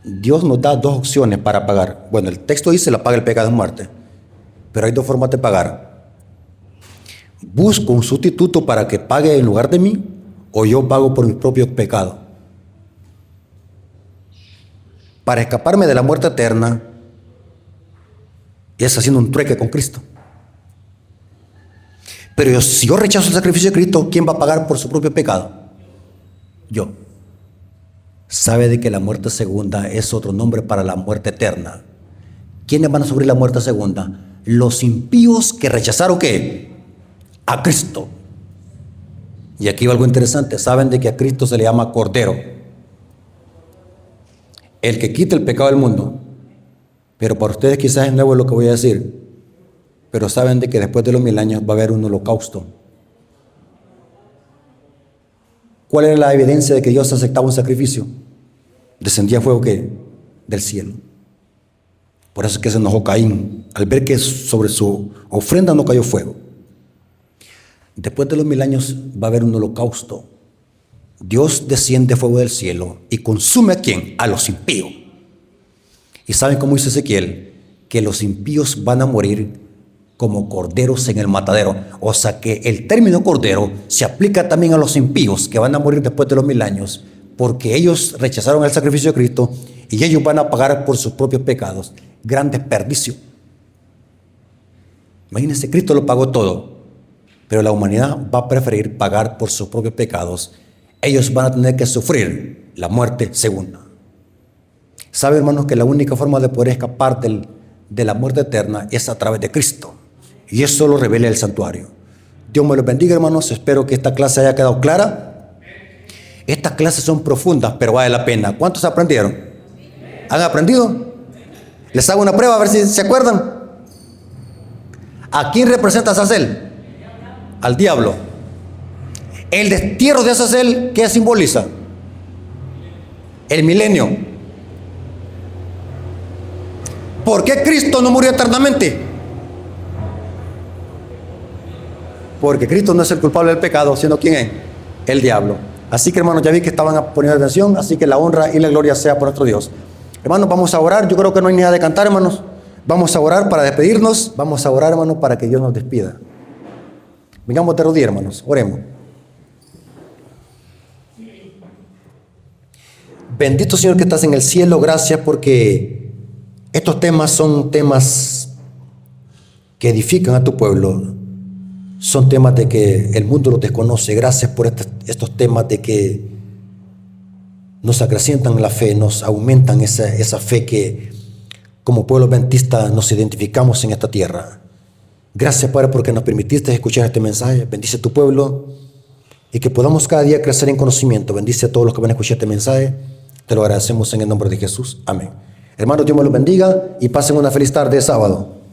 Speaker 1: Dios nos da dos opciones para pagar. Bueno, el texto dice la paga del pecado es muerte, pero hay dos formas de pagar. ¿Busco un sustituto para que pague en lugar de mí, o yo pago por mis propios pecados? Para escaparme de la muerte eterna, es haciendo un trueque con Cristo. Pero si yo rechazo el sacrificio de Cristo, ¿quién va a pagar por su propio pecado? Yo. ¿Sabe de que la muerte segunda es otro nombre para la muerte eterna? ¿Quiénes van a sufrir la muerte segunda? Los impíos que rechazaron ¿qué? A Cristo. Y aquí va algo interesante. ¿Saben de que a Cristo se le llama Cordero? El que quita el pecado del mundo. Pero para ustedes quizás es nuevo lo que voy a decir. Pero saben de que después de los 1000 años va a haber un holocausto. ¿Cuál era la evidencia de que Dios aceptaba un sacrificio? Descendía fuego ¿qué? Del cielo. Por eso es que se enojó Caín al ver que sobre su ofrenda no cayó fuego. Después de los 1000 años va a haber un holocausto. Dios desciende fuego del cielo y consume ¿a quién? A los impíos. ¿Y saben cómo dice Ezequiel? Que los impíos van a morir como corderos en el matadero. O sea que el término cordero se aplica también a los impíos que van a morir después de los 1000 años, porque ellos rechazaron el sacrificio de Cristo y ellos van a pagar por sus propios pecados. Gran desperdicio. Imagínense, Cristo lo pagó todo, pero la humanidad va a preferir pagar por sus propios pecados. Ellos van a tener que sufrir la muerte segunda. ¿Sabe, hermanos, que la única forma de poder escapar de la muerte eterna es a través de Cristo? Y eso lo revela el santuario. Dios me los bendiga, hermanos. Espero que esta clase haya quedado clara. Estas clases son profundas, pero vale la pena. ¿Cuántos aprendieron? ¿Han aprendido? Les hago una prueba a ver si se acuerdan. ¿A quién representa Azazel? Al diablo. El destierro de Azazel, ¿qué simboliza? El milenio. ¿Por qué Cristo no murió eternamente? Porque Cristo no es el culpable del pecado, sino ¿quién es? El diablo. Así que, hermanos, ya vi que estaban poniendo atención, así que la honra y la gloria sea por nuestro Dios. Hermanos, vamos a orar. Yo creo que no hay necesidad de cantar, hermanos. Vamos a orar para despedirnos. Vamos a orar, hermanos, para que Dios nos despida. Vengamos de rodillas, hermanos. Oremos. Bendito Señor que estás en el cielo. Gracias porque estos temas son temas que edifican a tu pueblo. Son temas de que el mundo los desconoce. Gracias por estos temas de que nos acrecientan la fe, nos aumentan esa fe que como pueblo adventista nos identificamos en esta tierra. Gracias, Padre, porque nos permitiste escuchar este mensaje. Bendice a tu pueblo y que podamos cada día crecer en conocimiento. Bendice a todos los que van a escuchar este mensaje. Te lo agradecemos en el nombre de Jesús. Amén. Hermanos, Dios me los bendiga y pasen una feliz tarde de sábado.